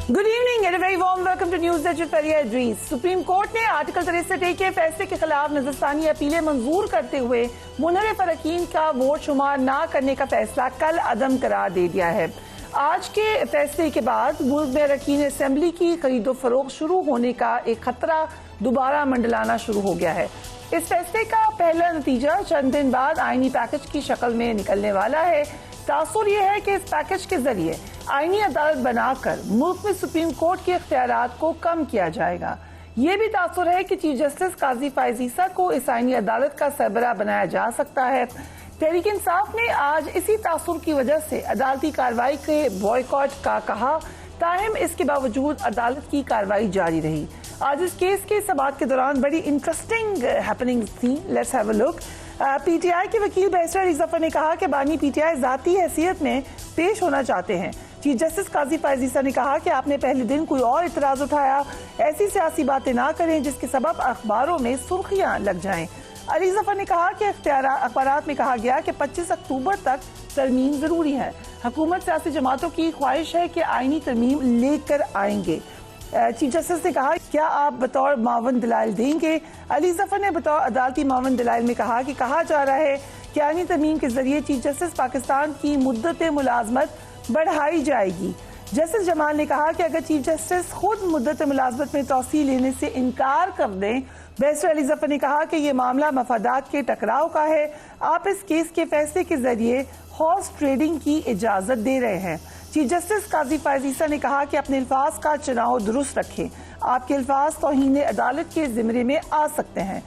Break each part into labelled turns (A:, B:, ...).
A: Good evening and very warm welcome to news with Fereeha Idrees. Supreme Court ने article 63A के फैसले के खिलाफ नजरसानी अपीलें मंजूर करते हुए मुनहरिफ अरकान का वोट शुमार न करने का फैसला कल अदम करार दे दिया है। आज के फैसले के बाद मुल्क में अरकान असेंबली की खरीदो फरोख्त शुरू होने का एक खतरा दोबारा मंडलाना शुरू हो गया है। इस फैसले का पहला नतीजा चंद दिन बाद आईनी पैकेज की शक्ल में निकलने वाला है। तासुर यह है कि इस पैकेज के जरिए आईनी अदालत बनाकर मुल्क में सुप्रीम कोर्ट के इख्तियारात को कम किया जाएगा। ये भी तासुर है कि चीफ जस्टिस काजी फैज ईसा को इस आईनी अदालत का सरबराह बनाया जा सकता है। तहरीक इंसाफ ने आज इसी तासुर की वजह से अदालती कार्रवाई के बॉयकॉट का कहा, ताहम इसके बावजूद अदालत की कार्रवाई जारी रही। आज इस केस के समाअत के दौरान बड़ी इंटरेस्टिंग हैपनिंग्स थी। Let's have a look. PTI के वकील बैरिस्टर अली जफर ने कहा कि बानी पीटीआई जाती हैसियत में पेश होना चाहते हैं। चीफ जस्टिस काजी फैज ईसा ने कहा कि आपने पहले दिन कोई और इतराज उठाया, ऐसी सियासी बातें ना करें जिसके सबब अखबारों में सुर्खियां लग जाएं। अली जफर ने कहा कि अखबारात में कहा गया कि 25 अक्टूबर तक तरमीम जरूरी है। हुकूमत सियासी जमातों की ख्वाहिश है कि आईनी तरमीम लेकर आएंगे। चीफ जस्टिस ने कहा, क्या आप बतौर मावन दलाइल देंगे? अली जफर ने बतौर अदालती मावन दलाइल में कहा कि कहा जा रहा है कि आईनी तरमीम के जरिए चीफ जस्टिस पाकिस्तान की मुद्दत मुलाजमत बढ़ाई जाएगी। जस्टिस जमाल ने कहा कि अगर चीफ जस्टिस खुद मुद्दत मुलाजमत में तौसील लेने से इनकार कर दें। बैरिस्टर अली जफर ने कहा कि यह मामला मफादात के टकराव का है। आप इस केस के फैसले के जरिए हॉर्स ट्रेडिंग की इजाजत दे रहे हैं। चीफ जस्टिस काजी फैज ईसा ने कहा कि अपने अल्फाज का चुनाव दुरुस्त रखें। आपके अल्फाज तौहीन अदालत के जिम्मे में आ सकते हैं।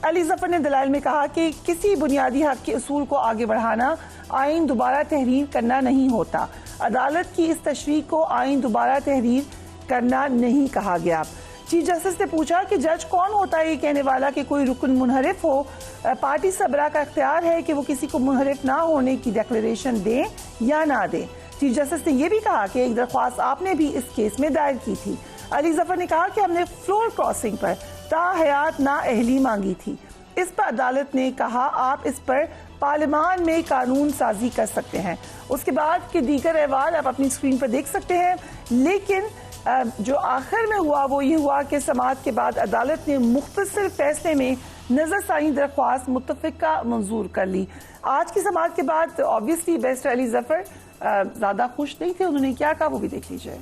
A: अली जफर ने दलाइल में कहा कि किसी बुनियादी हक के उसूल को आगे बढ़ाना आइन दोबारा तहरीर करना नहीं होता। अदालत की इस तशरीह को आइन दोबारा तहरीर करना नहीं कहा गया। चीफ जस्टिस ने पूछा कि जज कौन होता है ये कहने वाला कि कोई रुकन मुनहरिफ हो? पार्टी सबरा का इख्तियार है कि वो किसी को मुनहरिफ ना होने की डिक्लेरेशन दें या ना दें। चीफ जस्टिस ने यह भी कहा कि एक दरख्वास्त आपने भी इस केस में दायर की थी। अली जफर ने कहा कि हमने फ्लोर क्रॉसिंग पर ताहयात नाअहली मांगी थी। इस पर अदालत ने कहा आप इस पर पार्लियामान में कानून साजी कर सकते हैं। उसके बाद के दीगर अहवाल आप अपनी स्क्रीन पर देख सकते हैं। लेकिन जो आखिर में हुआ वो ये हुआ कि समाअत के बाद अदालत ने मुख्तसर फैसले में नजरसानी दरख्वास्त मुत्तफिका मंजूर कर ली। आज की समाअत के बाद ऑब्वियसली बैरिस्टर अली जफर ज्यादा खुश नहीं थे। उन्होंने क्या कहा वो भी देख लीजिए।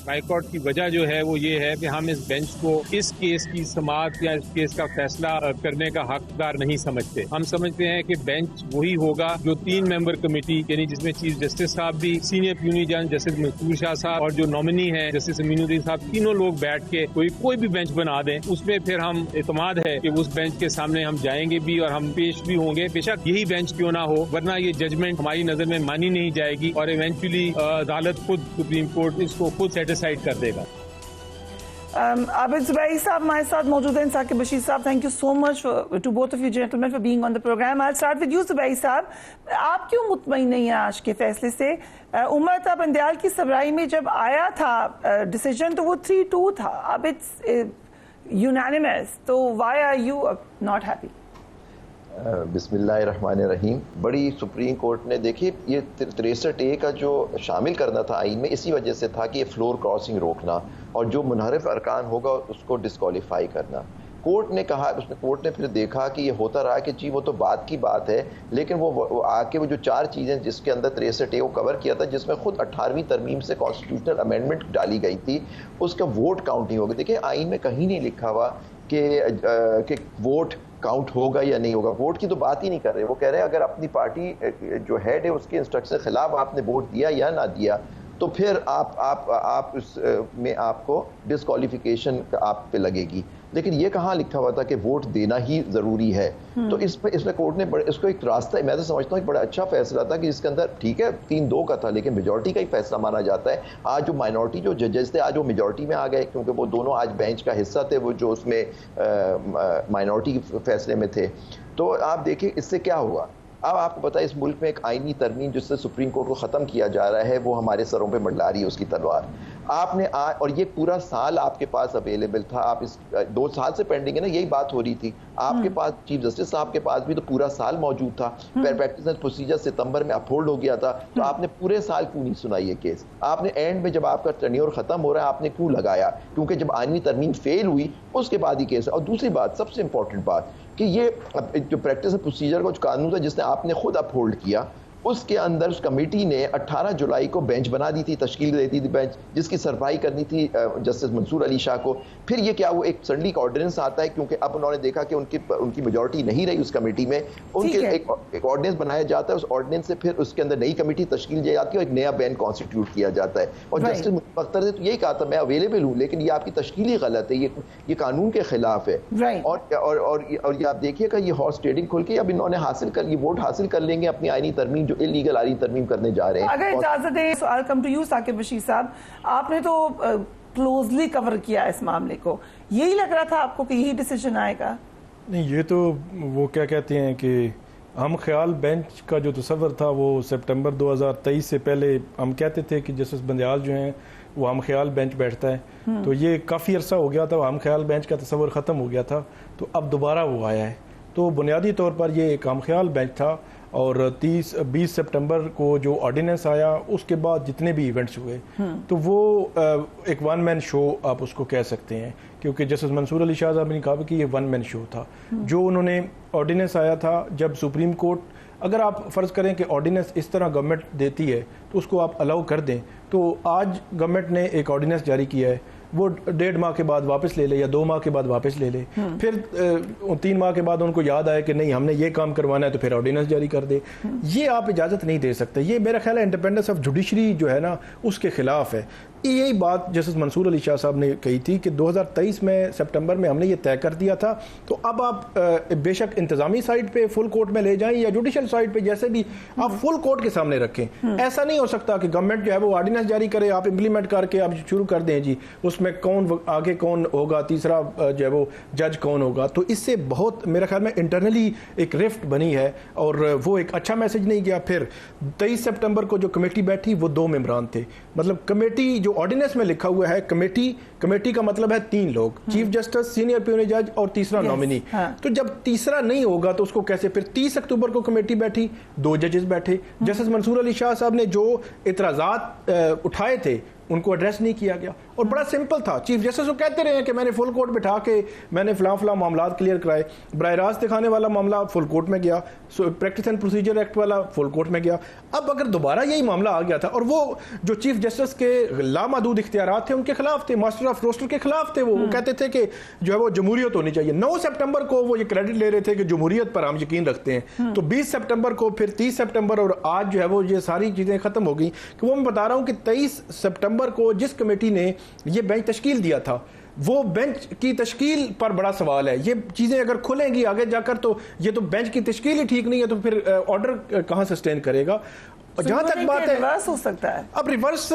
B: बाइकॉट की वजह जो है वो ये है कि हम इस बेंच को इस केस की समाअत या इस केस का फैसला करने का हकदार नहीं समझते। हम समझते हैं कि बेंच वही होगा जो 3 मेंबर कमेटी यानी जिसमें चीफ जस्टिस साहब भी, सीनियर प्यूनी जज जस्टिस मकबूल शाह साहब और जो नॉमिनी है जस्टिस अमीनुद्दीन साहब, तीनों लोग बैठ के कोई भी बेंच बना दें। उसमें फिर हम एतमाद है कि उस बेंच के सामने हम जाएंगे भी और हम पेश भी होंगे, बेशक यही बेंच क्यों ना हो, वरना ये जजमेंट हमारी नजर में मानी नहीं जाएगी और इवेंचुअली अदालत खुद, सुप्रीम कोर्ट इसको खुद डिसाइड कर देगा।
A: आबिद जुबैरी साहब हमारे साथ मौजूद हैं। साकिब बशीर साहब, thank you so much to both of you gentleman for being on the program. I start with you Zubairi साहब, आप क्यों मुतमईन नहीं है आज के फैसले से? उमर था बंदयाल की सबराई में जब आया था डिसीजन तो वो 3-2 था, अब इट्स यूनानिमस, तो why are you not happy?
C: बिस्मिल्लाहिर्रहमानिर्रहीम। बड़ी सुप्रीम कोर्ट ने देखिए ये 63A का जो शामिल करना था आइन में इसी वजह से था कि ये फ्लोर क्रॉसिंग रोकना और जो मुनहरिफ अरकान होगा उसको डिस्क्वालीफाई करना। कोर्ट ने कहा, उसने कोर्ट ने फिर देखा कि ये होता रहा कि जी वो तो बात की बात है, लेकिन वो आके वो जो 4 चीज़ें जिसके अंदर 63A को कवर किया था, जिसमें खुद 18वीं तरमीम से कॉन्स्टिट्यूशनल अमेंडमेंट डाली गई थी, उसका वोट काउंट नहीं होगा। देखिए आइन में कहीं नहीं लिखा हुआ कि वोट काउंट होगा या नहीं होगा। वोट की तो बात ही नहीं कर रहे। वो कह रहे हैं अगर अपनी पार्टी जो हेड है उसके इंस्ट्रक्शन के खिलाफ आपने वोट दिया या ना दिया तो फिर आप उसमें आपको डिस्क्वालिफिकेशन आप पे लगेगी। लेकिन ये कहाँ लिखा हुआ था कि वोट देना ही जरूरी है? तो इसमें कोर्ट ने इसको एक रास्ता, मैं तो समझता हूँ एक बड़ा अच्छा फैसला था कि इसके अंदर ठीक है 3-2 का था लेकिन मेजॉरिटी का ही फैसला माना जाता है। आज जो माइनॉरिटी जो जजेस थे आज वो मेजॉरिटी में आ गए क्योंकि वो दोनों आज बेंच का हिस्सा थे, वो जो उसमें माइनॉरिटी फैसले में थे। तो आप देखिए इससे क्या हुआ। अब आपको पता है इस मुल्क में एक आईनी तरमीम जिससे सुप्रीम कोर्ट को ख़त्म किया जा रहा है वो हमारे सरों पे मंडला रही है उसकी तलवार। आपने और ये पूरा साल आपके पास अवेलेबल था, आप इस 2 साल से पेंडिंग है ना, यही बात हो रही थी। आपके पास चीफ जस्टिस साहब के पास भी तो पूरा साल मौजूद था, प्रैक्टिस एंड प्रोसीजर सितंबर में अपहोल्ड हो गया था, तो आपने पूरे साल क्यों नहीं सुनाई ये केस? आपने एंड में जब आपका टेन्योर खत्म हो रहा है आपने क्यों लगाया? क्योंकि जब आईनी तरमीम फेल हुई उसके बाद ही केस। और दूसरी बात, सबसे इंपॉर्टेंट बात कि ये जो प्रैक्टिस एंड प्रोसीजर का जो कानून था जिसने आपने खुद अपहोल्ड किया, उसके अंदर उस कमेटी ने 18 जुलाई को बेंच बना दी थी, तश्कील दे दी थी बेंच, जिसकी सरफराई करनी थी जस्टिस मंसूर अली शाह को। फिर ये क्या वो एक सडनली का ऑर्डिनेंस आता है, क्योंकि अब उन्होंने देखा कि उनकी मेजॉरिटी नहीं रही उस कमेटी में, उनके एक ऑर्डिनेंस बनाया जाता है, उस ऑर्डिनेंस से फिर उसके अंदर नई कमेटी तश्कील दी जाती है और एक नया बेंच कॉन्स्टिट्यूट किया जाता है। और जस्टिस अख्तर ने तो यही कहा था मैं अवेलेबल हूँ, लेकिन ये आपकी तश्कील ही गलत है, ये कानून के खिलाफ है। और ये आप देखिएगा, ये हॉर्स ट्रेडिंग खोल के अब इन्होंने ये वोट हासिल कर लेंगे अपनी आईनी तरमीम जो इलीगल आईनी तरमीम करने जा रहे हैं।
A: अगर इजाजत दें तो I come to you Saqib Bashir साहब, आपने तो क्लोजली कवर किया इस मामले को, यही लग रहा था आपको कि यही डिसीजन आएगा?
D: नहीं, ये तो वो क्या कहते हैं कि हम ख्याल बेंच का जो तस्वर था वो सितंबर 2023 से पहले हम कहते थे कि जस्टिस बंदयाल जो हैं वो हम ख्याल बेंच बैठता है, तो ये काफ़ी अरसा हो गया था, हम ख्याल बेंच का तस्वर ख़त्म हो गया था, तो अब दोबारा वो आया है। तो बुनियादी तौर पर ये एक हम ख्याल बेंच था, और 20 सितंबर को जो ऑर्डिनेंस आया उसके बाद जितने भी इवेंट्स हुए तो वो एक वन मैन शो आप उसको कह सकते हैं, क्योंकि जस्टिस मंसूर अली शाह साहब ने कहा कि ये वन मैन शो था। जो उन्होंने ऑर्डिनेंस आया था, जब सुप्रीम कोर्ट, अगर आप फ़र्ज़ करें कि ऑर्डिनेंस इस तरह गवर्नमेंट देती है तो उसको आप अलाउ कर दें, तो आज गवर्नमेंट ने एक ऑर्डिनेंस जारी किया है, वो 1.5 माह के बाद वापस ले ले या 2 माह के बाद वापस ले ले, फिर 3 माह के बाद उनको याद आए कि नहीं हमने ये काम करवाना है तो फिर ऑर्डिनेंस जारी कर दे। ये आप इजाज़त नहीं दे सकते, ये मेरा ख्याल है इंडिपेंडेंस ऑफ जुडिशरी जो है ना उसके खिलाफ है। यही बात जस्टिस मंसूर अली शाह साहब ने कही थी कि 2023 में सितंबर में हमने ये तय कर दिया था, तो अब आप बेशक इंतजामी साइड पे फुल कोर्ट में ले जाएं या जुडिशल साइड पे, जैसे भी आप फुल कोर्ट के सामने रखें। ऐसा नहीं हो सकता कि गवर्नमेंट जो है वो ऑर्डिनेंस जारी करे, आप इम्प्लीमेंट करके आप शुरू कर दें जी, उसमें कौन आगे कौन होगा, तीसरा जो है वो जज कौन होगा। तो इससे बहुत मेरे ख्याल में इंटरनली एक रिफ्ट बनी है और वो एक अच्छा मैसेज नहीं गया। फिर 23 सितंबर को जो कमेटी बैठी वो 2 मेंबरान थे, मतलब कमेटी जो ऑर्डिनेंस में लिखा हुआ है कमेटी का मतलब है 3 लोग, चीफ जस्टिस, सीनियर प्यूनी जज और तीसरा नॉमिनी। तो जब तीसरा नहीं होगा तो उसको कैसे? फिर 30 अक्टूबर को कमेटी बैठी, 2 जजेस बैठे, जस्टिस मंसूर अली शाह साहब ने जो इतराजात उठाए थे उनको एड्रेस नहीं किया गया, और बड़ा सिंपल था। चीफ जस्टिस को कहते रहे कि मैंने फुल कोर्ट बिठा के मैंने फलां मामला क्लियर कराए, बराह रास्त दिखाने वाला मामला फुल कोर्ट में गया, प्रैक्टिस एंड प्रोसीजर एक्ट वाला फुल कोर्ट में गया। अब अगर दोबारा यही मामला आ गया था, और वो जो चीफ जस्टिस के लामहदूद इख्तियारात थे उनके खिलाफ थे, मास्टर ऑफ रोस्टर के खिलाफ थे, वो कहते थे कि जो है वो जमहूरियत होनी चाहिए। 9 सितंबर को वो ये क्रेडिट ले रहे थे कि जमहूरियत पर हम यकीन रखते हैं, तो 20 सितंबर को, फिर 30 सितंबर और आज जो है वो ये सारी चीजें खत्म हो गई। कि वो मैं बता रहा हूं कि 23 सितंबर को जिस कमेटी ने ये बेंच तश्कील दिया था, वो बेंच की तश्कील पर बड़ा सवाल है। ये चीजें अगर खुलेंगी आगे जाकर तो ये तो बेंच की तश्कील ही ठीक नहीं है, तो फिर ऑर्डर कहां सस्टेन करेगा? जहां तक बात है
A: रिवर्स हो सकता है,
D: अब रिवर्स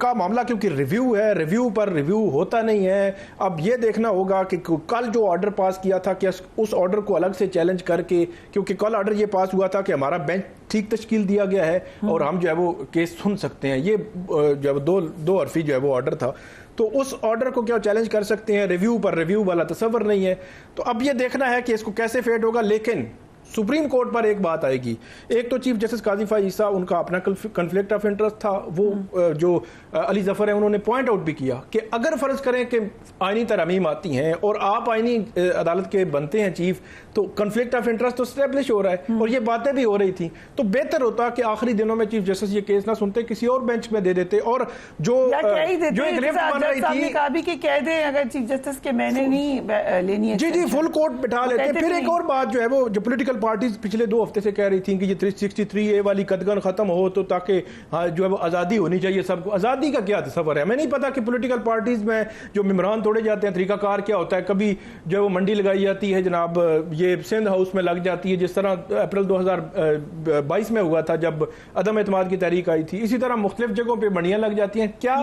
D: का मामला क्योंकि रिव्यू है, रिव्यू पर रिव्यू होता नहीं है। अब ये देखना होगा कि कल जो ऑर्डर पास किया था क्या उस ऑर्डर को अलग से चैलेंज करके, क्योंकि कल ऑर्डर ये पास हुआ था कि हमारा बेंच ठीक तश्कील दिया गया है और हम जो है वो केस सुन सकते हैं, ये जो है दो हरफी जो है वो ऑर्डर था, तो उस ऑर्डर को क्या चैलेंज कर सकते हैं? रिव्यू पर रिव्यू वाला तस्वर नहीं है। तो अब ये देखना है कि इसको कैसे फेड होगा। लेकिन सुप्रीम कोर्ट पर एक बात आएगी, एक तो चीफ जस्टिस काजी फाइज ईसा, उनका अपना कन्फ्लिक्ट ऑफ इंटरेस्ट था, वो जो अली जफर है उन्होंने पॉइंट आउट भी किया कि अगर फर्ज करें कि आईनी तरमीम आती हैं और आप आईनी अदालत के बनते हैं चीफ, तो कन्फ्लिक्ट ऑफ इंटरेस्ट तो स्टैब्लिश हो रहा है, और ये बातें भी हो रही थी। तो बेहतर होता कि आखिरी दिनों में चीफ जस्टिस ये केस ना सुनते, किसी और बेंच में दे देते, और जो एक लिफ्ट बन रही थी
A: कह दे अगर चीफ जस्टिस के मैंने नहीं लेनी है,
D: जी फुल कोर्ट बिठा लेते। फिर एक और बात जो है वो जो पॉलिटिकल पार्टीज पिछले 2 हफ्ते से कह रही थी कि ये 363A वाली कदगन खत्म हो, तो ताकि जो है वो आज़ादी होनी चाहिए सबको। आज़ादी का क्या तस्वर है? हमें नहीं पता कि पॉलिटिकल पार्टीज में जो मेम्बरान तोड़े जाते हैं तरीकाकार क्या होता है। कभी जो है वो मंडी लगाई जाती है जनाब, ये सिंध हाउस में लग जाती है, जिस तरह अप्रैल 2022 में हुआ था जब अदम एतमाद की तहरीक आई थी। इसी तरह मुख्तलिफ जगहों पर मंडियां लग जाती हैं। क्या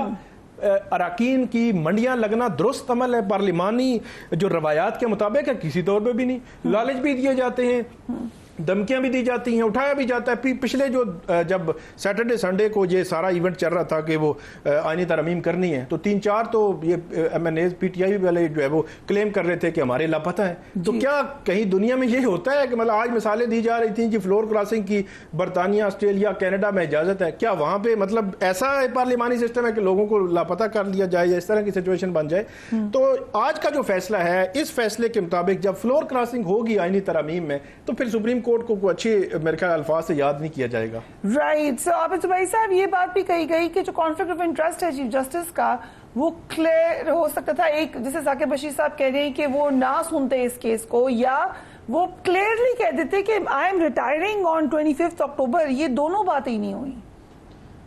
D: अराकीन की मंडियां लगना दुरुस्त अमल है? पार्लिमानी जो रवायात के मुताबिक है? किसी तौर पे भी नहीं। लालच भी दिए जाते हैं, धमकियां भी दी जाती हैं, उठाया भी जाता है। पिछले जो जब सैटरडे संडे को ये सारा इवेंट चल रहा था कि वो आईनी तरमीम करनी है, तो 3-4 तो ये MNAs PTI वाले जो है वो क्लेम कर रहे थे कि हमारे लापता है। तो क्या कहीं दुनिया में ये होता है कि मतलब आज मिसालें दी जा रही थी कि फ्लोर क्रॉसिंग की बरतानिया, ऑस्ट्रेलिया, कनाडा में इजाजत है, क्या वहां पे मतलब ऐसा पार्लिमानी सिस्टम है कि लोगों को लापता कर लिया जाए या इस तरह की सिचुएशन बन जाए? तो आज का जो फैसला है, इस फैसले के मुताबिक जब फ्लोर क्रॉसिंग होगी आईनी तरमीम में, तो फिर सुप्रीम कोर्ट को अच्छे मेरे ख्याल अल्फाज से याद नहीं किया जाएगा।
A: राइट। सो आबिद जुबैर साहब, ये बात भी कही गई कि जो कॉन्फ्लिक्ट ऑफ इंटरेस्ट है चीफ जस्टिस का, वो क्लियर हो सकता था। एक जैसे साकिब बशीर साहब कह रहे हैं कि वो ना सुनते इस केस को, या वो क्लियरली कह देते कि आई एम रिटायरिंग ऑन 25 अक्टूबर। ये दोनों बातें ही नहीं हुई।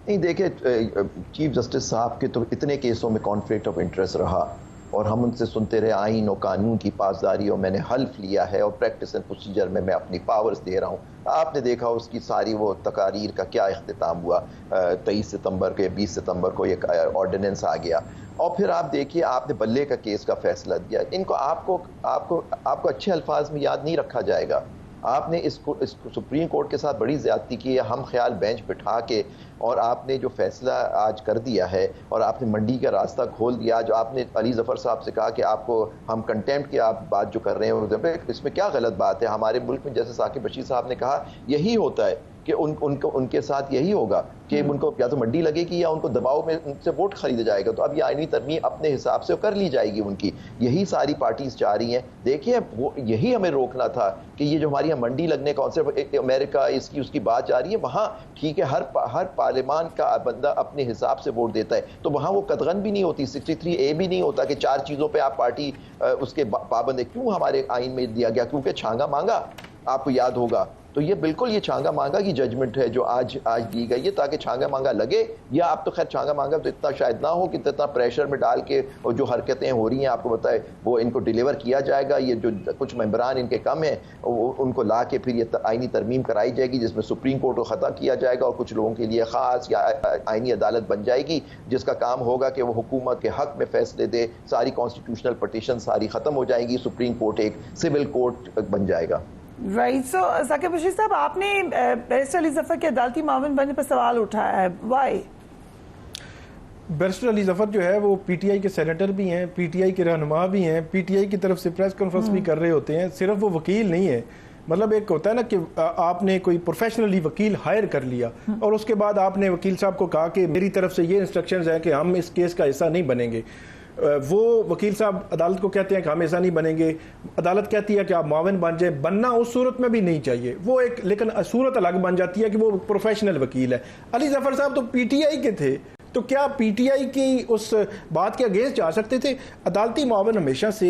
C: नहीं, देखिए चीफ जस्टिस साहब के तो इतने केसों में कॉन्फ्लिक्ट ऑफ इंटरेस्ट रहा और हम उनसे सुनते रहे आइन और कानून की पासदारी, और मैंने हल्फ लिया है और प्रैक्टिस एंड प्रोसीजर में मैं अपनी पावर्स दे रहा हूँ। आपने देखा उसकी सारी वो तकारीर का क्या इख्तिताम हुआ। 23 सितंबर को या 20 सितंबर को एक ऑर्डिनेंस आ गया, और फिर आप देखिए आपने बल्ले का केस का फैसला दिया। इनको आपको अच्छे अल्फाज में याद नहीं रखा जाएगा। आपने इसको सुप्रीम कोर्ट के साथ बड़ी ज्यादती की है, हम ख्याल बेंच बिठा के, और आपने जो फैसला आज कर दिया है और आपने मंडी का रास्ता खोल दिया। जो आपने अली जफर साहब से कहा कि आपको हम कंटेम्प्ट की आप बात जो कर रहे हैं, इसमें क्या गलत बात है? हमारे मुल्क में जैसे साकिब बशीर साहब ने कहा, यही होता है कि उनके साथ यही होगा कि उनको या तो मंडी लगेगी या उनको दबाव में उनसे वोट खरीदा जाएगा। तो अब ये आईनी तरमीम अपने हिसाब से कर ली जाएगी उनकी। यही सारी पार्टीज चाह रही हैं। देखिए वो यही हमें रोकना था कि ये जो हमारी यहाँ मंडी लगने का सिर्फ अमेरिका इसकी उसकी बात जा रही है, वहाँ ठीक है हर पार्लियामान का बंदा अपने हिसाब से वोट देता है, तो वहाँ वो कदगन भी नहीं होती, 63A भी नहीं होता कि 4 चीज़ों पर आप पार्टी उसके पाबंद है। क्यों हमारे आइन में दिया गया? क्योंकि छांगा मांगा, आपको याद होगा। तो ये बिल्कुल ये छांगा मांगा की जजमेंट है जो आज दी गई है, ताकि छांगा मांगा लगे, या आप तो खैर छांगा मांगा तो इतना शायद ना हो कि इतना प्रेशर में डाल के और जो हरकतें हो रही हैं आपको बताए वो इनको डिलीवर किया जाएगा। ये जो कुछ मेंबरान इनके कम हैं उनको ला के फिर ये आईनी तरमीम कराई जाएगी जिसमें सुप्रीम कोर्ट को खता किया जाएगा, और कुछ लोगों के लिए खास या आईनी अदालत बन जाएगी जिसका काम होगा कि वो हुकूमत के हक में फैसले दे। सारी कॉन्स्टिट्यूशनल पटिशन सारी खत्म हो जाएगी, सुप्रीम कोर्ट एक सिविल कोर्ट बन जाएगा।
A: राइट। सो साकिब बशीर साहब, आपने बैरिस्टर अली जफर के अदालती मामून बनने पर सवाल उठाया है, वाई?
D: बैरिस्टर अली जफर जो है वो PTI के सेनेटर भी हैं, PTI के रहनुमा भी हैं, PTI की तरफ से प्रेस कॉन्फ्रेंस भी कर रहे होते हैं। सिर्फ वो वकील नहीं है, मतलब एक होता है ना कि आपने कोई प्रोफेशनली वकील हायर कर लिया और उसके बाद आपने वकील साहब को कहा कि मेरी तरफ से ये इंस्ट्रक्शंस हैं कि हम इस केस का हिस्सा नहीं बनेंगे। वो वकील साहब अदालत को कहते हैं कि हम ऐसा नहीं बनेंगे, अदालत कहती है कि आप मावन बन जाए। बनना उस सूरत में भी नहीं चाहिए वो एक, लेकिन सूरत अलग बन जाती है कि वो प्रोफेशनल वकील है। अली जफर साहब तो PTI के थे, तो क्या PTI की उस बात के अगेंस्ट जा सकते थे? अदालती मावन हमेशा से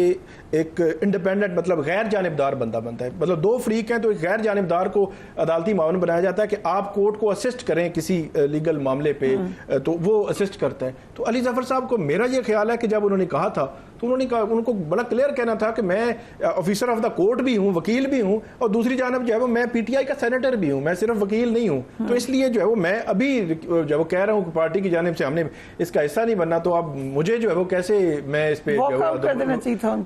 D: एक इंडिपेंडेंट मतलब गैर जानिबदार बंदा बनता है। मतलब 2 फरीक हैं तो एक गैर जानिबदार को अदालती मावन बनाया जाता है कि आप कोर्ट को असिस्ट करें किसी लीगल मामले पे, तो वो असिस्ट करता है। तो अली जफर साहब को मेरा ये ख्याल है कि जब उन्होंने कहा था तो उन्होंने कहा, उनको बड़ा क्लियर कहना था कि मैं ऑफिसर ऑफ द कोर्ट भी हूँ, वकील भी हूँ, और दूसरी जानब जो है वो मैं PTI का सेनेटर भी हूँ, मैं सिर्फ वकील नहीं हूँ। तो इसलिए जो है वो मैं अभी जो वो कह रहा हूँ पार्टी की जानिब से हमने इसका हिस्सा नहीं बनना, तो अब मुझे जो है वो कैसे मैं इस पे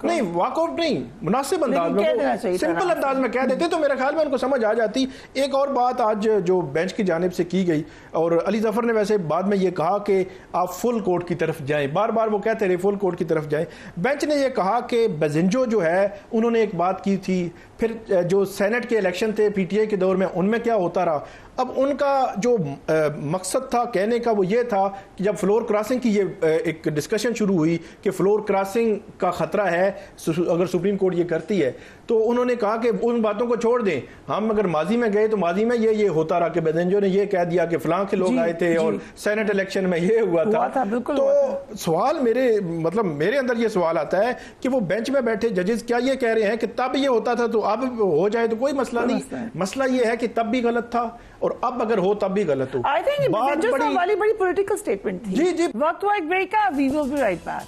D: नहीं वॉकआउट नहीं, मुनासिब अंदाज में सिंपल अंदाज में कह देते तो मेरे ख्याल में उनको समझ आ जाती। एक और बात आज जो बेंच की जानिब से की गई, और अली जफर ने वैसे बाद में ये कहा कि आप फुल कोर्ट की तरफ जाएं, बार बार वो कहते रहे फुल कोर्ट की तरफ जाएं। बेंच ने ये कहा कि बेजिंजो जो है उन्होंने एक बात की थी, फिर जो सेनेट के इलेक्शन थे PTI के दौर में उनमें क्या होता रहा। अब उनका जो मकसद था कहने का वो ये था कि जब फ्लोर क्रॉसिंग की ये एक डिस्कशन शुरू हुई कि फ्लोर क्रॉसिंग का खतरा है अगर सुप्रीम कोर्ट ये करती है, तो उन्होंने कहा कि उन बातों को छोड़ दें, हम अगर माजी में गए तो माजी में ये होता रहा कि बेजेंजो ने ये कह दिया कि फलां के लोग आए थे और सेनेट इलेक्शन में ये हुआ था। तो सवाल मेरे अंदर ये सवाल आता है कि वो बेंच में बैठे जजेस क्या ये कह रहे हैं कि तब ये होता था तो अब हो जाए तो कोई मसला नहीं। मसला ये है कि तब भी गलत था और अब अगर हो तब भी गलत हो।
A: आई थिंक वाली बड़ी पॉलिटिकल स्टेटमेंट थी।
D: जी जी,
A: वक्त हुआ एक ब्रेक का, we will be right back.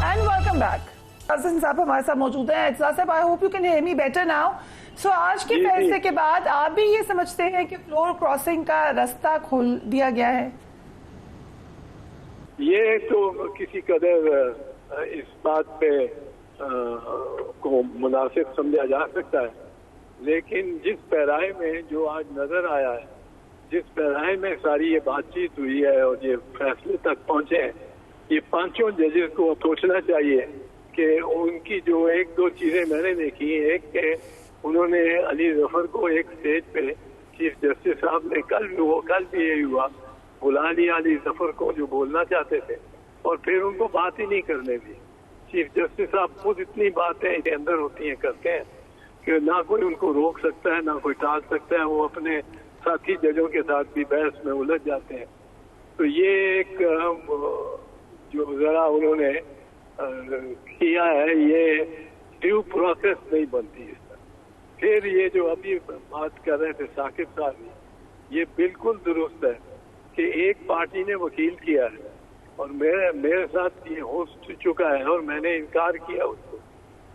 A: And welcome back. साहब हमारे साथ मौजूद हैं। साहब, I hope you can hear me better now. So आज के फैसले के बाद आप भी ये समझते हैं कि फ्लोर क्रॉसिंग का रास्ता खोल दिया गया है?
E: ये तो किसी कदर इस बात पे को मुनासिब समझा जा सकता है, लेकिन जिस पैराए में जो आज नजर आया है, जिस पैराए में सारी ये बातचीत हुई है और ये फैसले तक पहुंचे हैं, ये पांचों जजेस को सोचना चाहिए कि उनकी जो एक दो चीजें मैंने देखी, एक के उन्होंने अली जफर को एक स्टेज पे चीफ जस्टिस साहब ने कल भी यही हुआ, बुला लिया अली जफर को जो बोलना चाहते थे और फिर उनको बात ही नहीं करने दी। चीफ जस्टिस साहब खुद इतनी बातें के अंदर होती हैं, करते हैं कि ना कोई उनको रोक सकता है ना कोई टाल सकता है, वो अपने साथी जजों के साथ भी बहस में उलझ जाते हैं। तो ये एक जो जरा उन्होंने किया है, ये ड्यू प्रोसेस नहीं बनती इस तरह। फिर ये जो अभी बात कर रहे थे साकिब साहब, ये बिल्कुल दुरुस्त है कि एक पार्टी ने वकील किया है और मेरे साथ ये हो चुका है और मैंने इनकार किया उसको,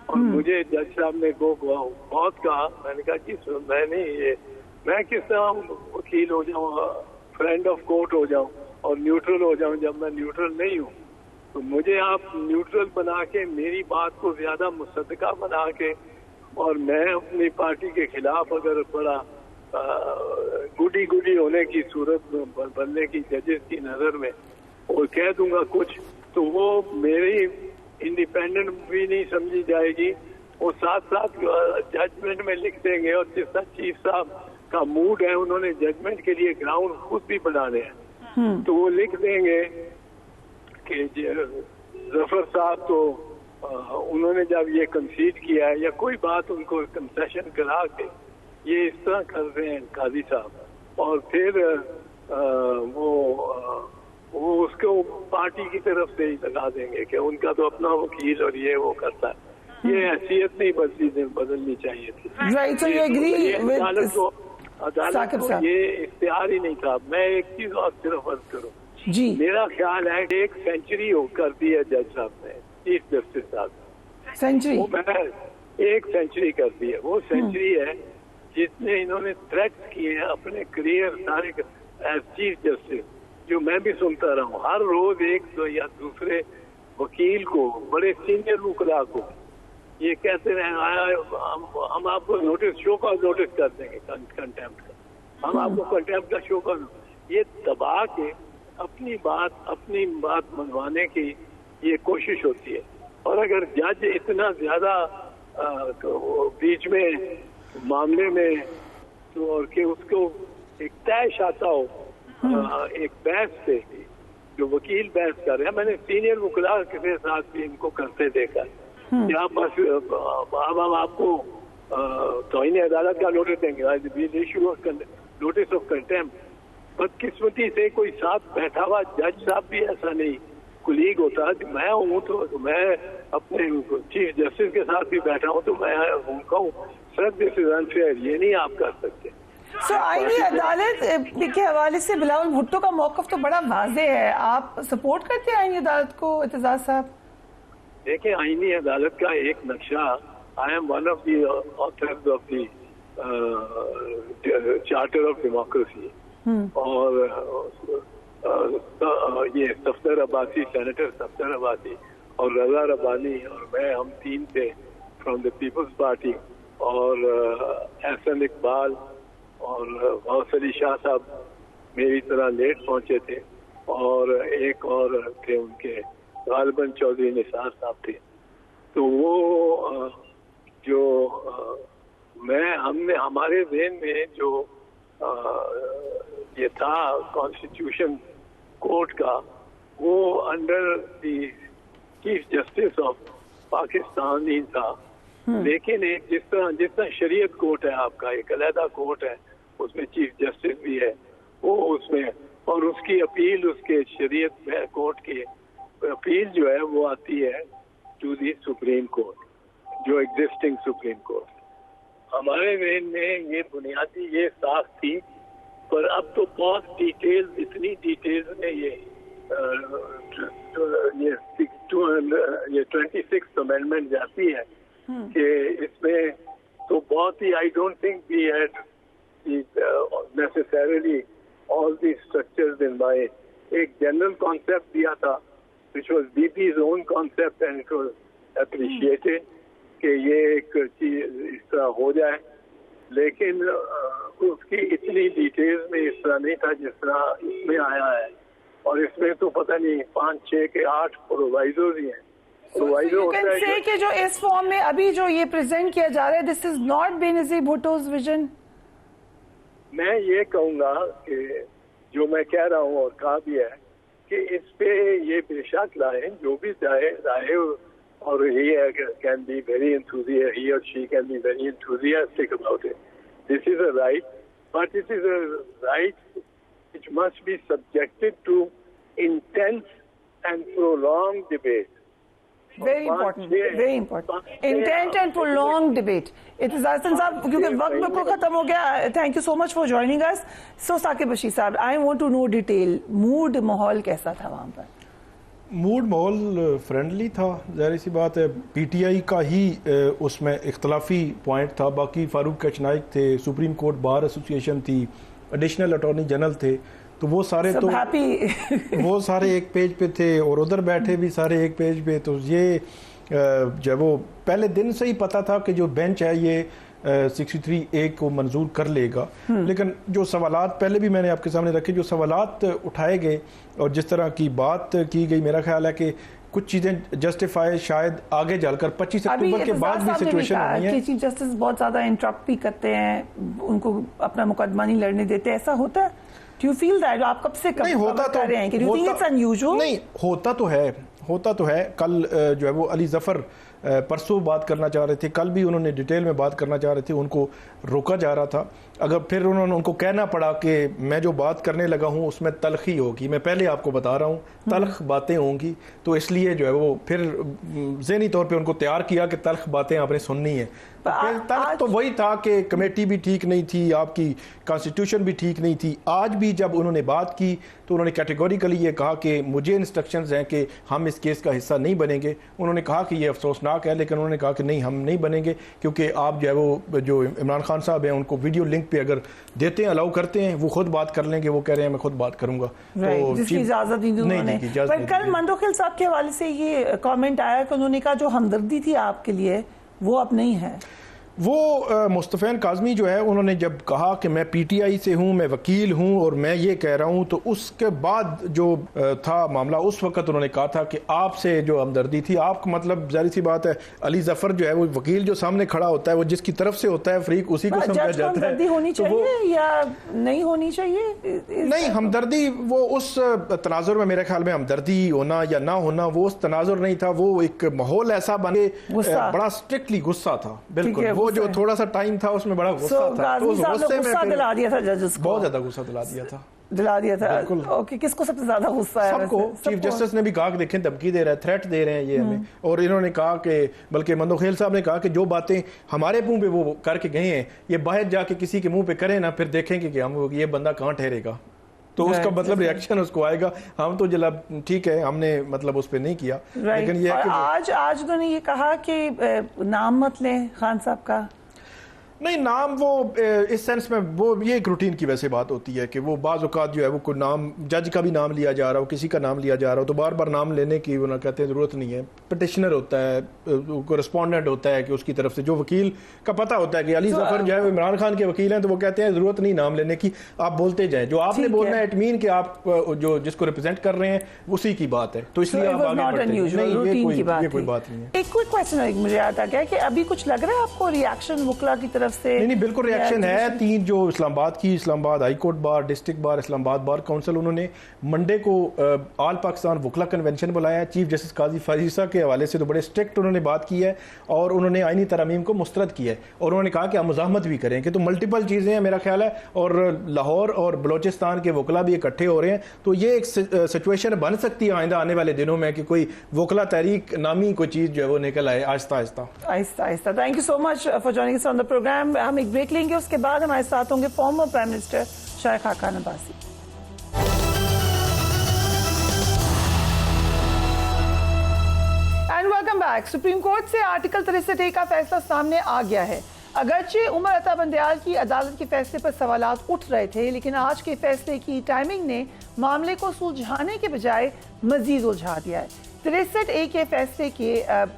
E: और मुझे जज साहब ने बहुत कहा, मैंने कहा कि मैं किस तरह वकील हो जाऊँ, फ्रेंड ऑफ कोर्ट हो जाऊँ और न्यूट्रल हो जाऊँ जब मैं न्यूट्रल नहीं हूँ। तो मुझे आप न्यूट्रल बना के मेरी बात को ज्यादा मुसद्दका बना के और मैं अपनी पार्टी के खिलाफ अगर बड़ा गुडी होने की सूरत बनने की जजेस की नजर में और कह दूंगा कुछ, तो वो मेरी इंडिपेंडेंट भी नहीं समझी जाएगी। वो साथ साथ जजमेंट में लिख देंगे और जिस तरह चीफ साहब का मूड है, उन्होंने जजमेंट के लिए ग्राउंड खुद भी बनाने हैं, तो वो लिख देंगे कि जफर साहब तो उन्होंने जब ये कंसीड किया है या कोई बात उनको कंसेशन करा के ये इस तरह कर रहे हैं काजी साहब, और फिर वो उसको पार्टी की तरफ से ही लगा देंगे कि उनका तो अपना वकील और ये वो करता है। ये हैसियत नहीं बदलनी चाहिए थी।
A: Right, so you agree with
E: अदालत को ये इख्तियार ही नहीं था। मैं एक चीज और सिर्फ अर्ज करूँ
A: जी,
E: मेरा ख्याल है कि एक सेंचुरी कर दी है जज साहब ने, चीफ जस्टिस साहब ने
A: सेंचुरी,
E: वो मैं एक सेंचुरी कर दी है। वो सेंचुरी है जिसने इन्होंने थ्रेट्स किए हैं अपने करियर सारे एज चीफ जस्टिस, जो मैं भी सुनता रहा हूँ हर रोज एक दो या दूसरे वकील को, बड़े सीनियर वकीला को ये कहते रहे हम आपको नोटिस शो का नोटिस कर देंगे कंटेम्प्ट का, हम आपको कंटेम्प्ट का शो कर, ये दबा के अपनी बात मनवाने की ये कोशिश होती है। और अगर जज इतना ज्यादा बीच में मामले में तो और कि उसको एक तय आता हो एक बहस से, जो वकील बहस कर रहे हैं, मैंने सीनियर वकीला के साथ भी इनको करते देखा, यहाँ बस अब हम आपको तौहीन अदालत का नोटिस देंगे, नोटिस ऑफ कंटेम्प्ट। बदकिस्मती से कोई साथ बैठा हुआ जज साहब भी ऐसा नहीं कुलीग होता, मैं हूँ तो मैं अपने चीफ जस्टिस के साथ भी बैठा हूँ तो मैं कहूँ सर दिस इज अनफेयर, ये नहीं आप कर सकते।
A: सो आईनी अदालत के हवाले से बिलावल भुट्टो का मौकफ तो बड़ा वाज़ेह है, आप सपोर्ट करते हैं आईनी अदालत को एतजाज साहब?
E: देखिए, आईनी अदालत का एक नक्शा, I am one of the author's of the charter of democracy, और ये सफदर अब्बासी, सेनेटर सफदर अब्बासी और रजा रब्बानी और मैं, हम तीन थे फ्रॉम द पीपल्स पार्टी, और एहसन इकबाल और गौस अली शाह साहब मेरी तरह लेट पहुंचे थे, और एक और थे उनके गालिबन चौधरी निसार साहब थे। तो वो हमने हमारे ज़हन में जो ये था कॉन्स्टिट्यूशन कोर्ट का, वो under the chief justice of Pakistan ही था, लेकिन एक जिस तरह शरीयत कोर्ट है आपका, एक अलहदा कोर्ट है, उसमें चीफ जस्टिस भी है, वो उसमें, और उसकी अपील, उसके शरीयत कोर्ट की अपील जो है वो आती है टू दी सुप्रीम कोर्ट, जो एग्जिस्टिंग सुप्रीम कोर्ट। हमारे ज़हन में ये बुनियादी ये साख थी, पर अब तो बहुत डिटेल्स, इतनी डिटेल्स में ये 26th अमेंडमेंट जाती है कि इसमें तो बहुत ही, I don't think we had necessarily all the structures in mind. एक जनरल कॉन्सेप्ट दिया था which was BP's own concept, and it was appreciated कि ये एक चीज इस तरह हो जाए, लेकिन उसकी इतनी डिटेल्स में इस तरह नहीं था जिस तरह इसमें आया है। और इसमें तो पता नहीं 5, 6 के 8 प्रोवाइजोज ही हैं। प्रोवाइजो होता है
A: say कि जो इस फॉर्म में अभी जो ये प्रेजेंट किया जा रहा है, this is not Benazir Bhutto's vision.
E: मैं ये कहूँगा कि जो मैं कह रहा हूँ और कहा भी है कि इस पे ये बेशक लाए जो भी लाए, और he can be very enthusiastic, he or she can be very enthusiastic about it. This is a right, but it is a right which must be subjected to intense and prolonged debate.
A: Very important, very important, intent and prolong debate. इट हसन साहब, क्योंकि वक्त बिल्कुल खत्म हो गया, thank you so much for joining us. So Saqib Bashir साहब, I want to know detail, mood माहौल कैसा था वहां पर?
D: मूड माहौल फ्रेंडली था, ज़ाहिर सी बात है। पीटीआई का ही उसमें इख्तलाफी पॉइंट था, बाकी फारूक कचनाइक थे, सुप्रीम कोर्ट बार एसोसिएशन थी, एडिशनल अटॉर्नी जनरल थे, तो वो सारे तो वो सारे एक पेज पे थे और उधर बैठे भी सारे एक पेज पे। तो ये जब वो पहले दिन से ही पता था कि जो बेंच है ये 63A को मंजूर कर लेगा, लेकिन जो सवालात पहले भी मैंने आपके सामने रखे, जो सवालात उठाए गए और जिस तरह की बात की गई, मेरा ख्याल है कि कुछ चीजें जस्टिफाई शायद आगे चलकर 25 अक्टूबर के बाद भी सिचुएशन नहीं है।
A: चीफ जस्टिस बहुत ज्यादा इंटरप्ट भी करते हैं, उनको अपना मुकदमा नहीं लड़ने देते, ऐसा होता है? Do you feel that? आप कब से
D: नहीं होता तो
A: रहे हैं कि do you think it's unusual?
D: नहीं होता तो है। कल जो है वो अली जफर परसों बात करना चाह रहे थे, कल भी उन्होंने डिटेल में बात करना चाह रहे थे, उनको रोका जा रहा था। अगर फिर उन्होंने उनको कहना पड़ा कि मैं जो बात करने लगा हूं उसमें तलखी होगी, मैं पहले आपको बता रहा हूं तलख बातें होंगी, तो इसलिए जो है वो फिर ज़हनी तौर पे उनको तैयार किया कि तलख बातें आपने सुननी है। तलख तो वही था कि कमेटी भी ठीक नहीं थी, आपकी कॉन्स्टिट्यूशन भी ठीक नहीं थी। आज भी जब उन्होंने बात की तो उन्होंने कैटेगोरिकली ये कहा कि मुझे इंस्ट्रक्शंस हैं कि हम इस केस का हिस्सा नहीं बनेंगे। उन्होंने कहा कि ये अफसोसनाक है, लेकिन उन्होंने कहा कि नहीं, हम नहीं बनेंगे, क्योंकि आप जो है वो जो इमरान खान साहब हैं उनको वीडियो लिंक पे अगर देते हैं, अलाउ करते हैं, वो खुद बात कर लेंगे। वो कह रहे हैं मैं खुद बात करूंगा,
A: तो जिसकी इजाजत नहीं दी उन्होंने। पर कल मंदोखिल साहब के हवाले से ये कमेंट आया कि उन्होंने कहा जो हमदर्दी थी आपके लिए वो अब नहीं है।
D: वो मुस्तफ़ैन काज़मी जो है उन्होंने जब कहा कि मैं पीटीआई से हूं, मैं वकील हूं और मैं ये कह रहा हूं, तो उसके बाद जो था मामला, उस वक्त उन्होंने कहा था कि आपसे जो हमदर्दी थी, आपका मतलब जाहिर सी बात है अली जफर जो है वो वकील जो सामने खड़ा होता है, वो जिसकी तरफ से होता है फरीक, उसी को समझा जाता है।
A: हमदर्दी होनी चाहिए या नहीं होनी चाहिए?
D: नहीं, हमदर्दी वो उस तनाजुर में, मेरे ख्याल में हमदर्दी होना या ना होना वो उस तनाजुर नहीं था, वो एक माहौल ऐसा बने, बड़ा स्ट्रिक्टली गुस्सा था। बिल्कुल वो जो थोड़ा सा टाइम था उसमें बड़ा गुस्सा था, तो
A: गुस्सा दिला दिया था जजेस को,
D: बहुत ज्यादा गुस्सा दिला दिया था।
A: ओके, किसको सबसे ज्यादा गुस्सा है?
D: सबको। चीफ जस्टिस ने भी कहा कि देखें धमकी दे रहा है, थ्रेट दे रहे हैं ये हमें, और इन्होंने कहा कि बल्कि मंदोखेल साहब ने कहा कि जो बातें हमारे मुंह पे वो करके गए हैं, ये बाहर जाके किसी के मुंह पे करें ना, फिर देखेंगे कि हम ये बंदा कहाँ ठहरेगा, तो उसका मतलब रिएक्शन उसको आएगा। हम तो जला ठीक है, हमने मतलब उस पर नहीं किया, लेकिन ये
A: आज उन्होंने ये कहा कि नाम मत लें खान साहब का।
D: नहीं, नाम वो इस सेंस में वो ये एक रूटीन की वैसे बात होती है कि वो बाज़ औक़ात जो है वो कोई नाम, जज का भी नाम लिया जा रहा हो, किसी का नाम लिया जा रहा हो, तो बार बार नाम लेने की वो ना कहते हैं ज़रूरत नहीं है। पिटिशनर होता है, कोरेस्पोंडेंट होता है कि उसकी तरफ से जो वकील का पता होता है कि अली जफर जो है वो इमरान खान के वकील हैं, तो वो कहते हैं ज़रूरत नहीं नाम लेने की, आप बोलते जाएं, जो आपने बोलना है इट मीन कि आप जो जिसको रिप्रेजेंट कर रहे हैं उसी की बात है, तो इसलिए आप आगे बढ़ते हैं। ये कोई बात नहीं है।
A: एक क्विक क्वेश्चन मुझे आता है कि अभी कुछ लग रहा है आपको रिएक्शन वकला की तरफ से?
D: नहीं, बिल्कुल रिएक्शन है। 3 जो Islamabad high court bar, district bar, Islamabad bar council, उन्होंने मंडे को ऑल पाकिस्तान वकला कन्वेंशन बुलाया है। चीफ जस्टिस काजी फारिसा के हवाले से तो बड़े स्ट्रिक्ट उन्होंने बात की है और उन्होंने आईनी तरमीम को मुस्तरद किया है, और उन्होंने कहा कि हम मुज़ाहमत भी करें कि तो मल्टीपल चीज़ें हैं मेरा ख्याल है, और लाहौर और बलोचिस्तान के वकला भी इकट्ठे हो रहे हैं, तो ये एक सिचुएशन बन सकती है आइंदा आने वाले दिनों में कि कोई वकला तहरीक नामी कोई चीज़ जो है वो निकल आए आहिस्ता आहिस्ता।
A: Thank you so much for joining us on the programme. हम एक ब्रेक लेंगे, उसके बाद हमारे साथ होंगे former prime minister Shahid Khaqan Abbasi. And welcome back. Supreme court से आर्टिकल 63A का फैसला सामने आ गया है। अगरचे उमर अता बंदयाल की अदालत के फैसले पर सवालात उठ रहे थे, लेकिन आज के फैसले की टाइमिंग ने मामले को सुलझाने के बजाय मजीद उलझा दिया है। 63A के फैसले के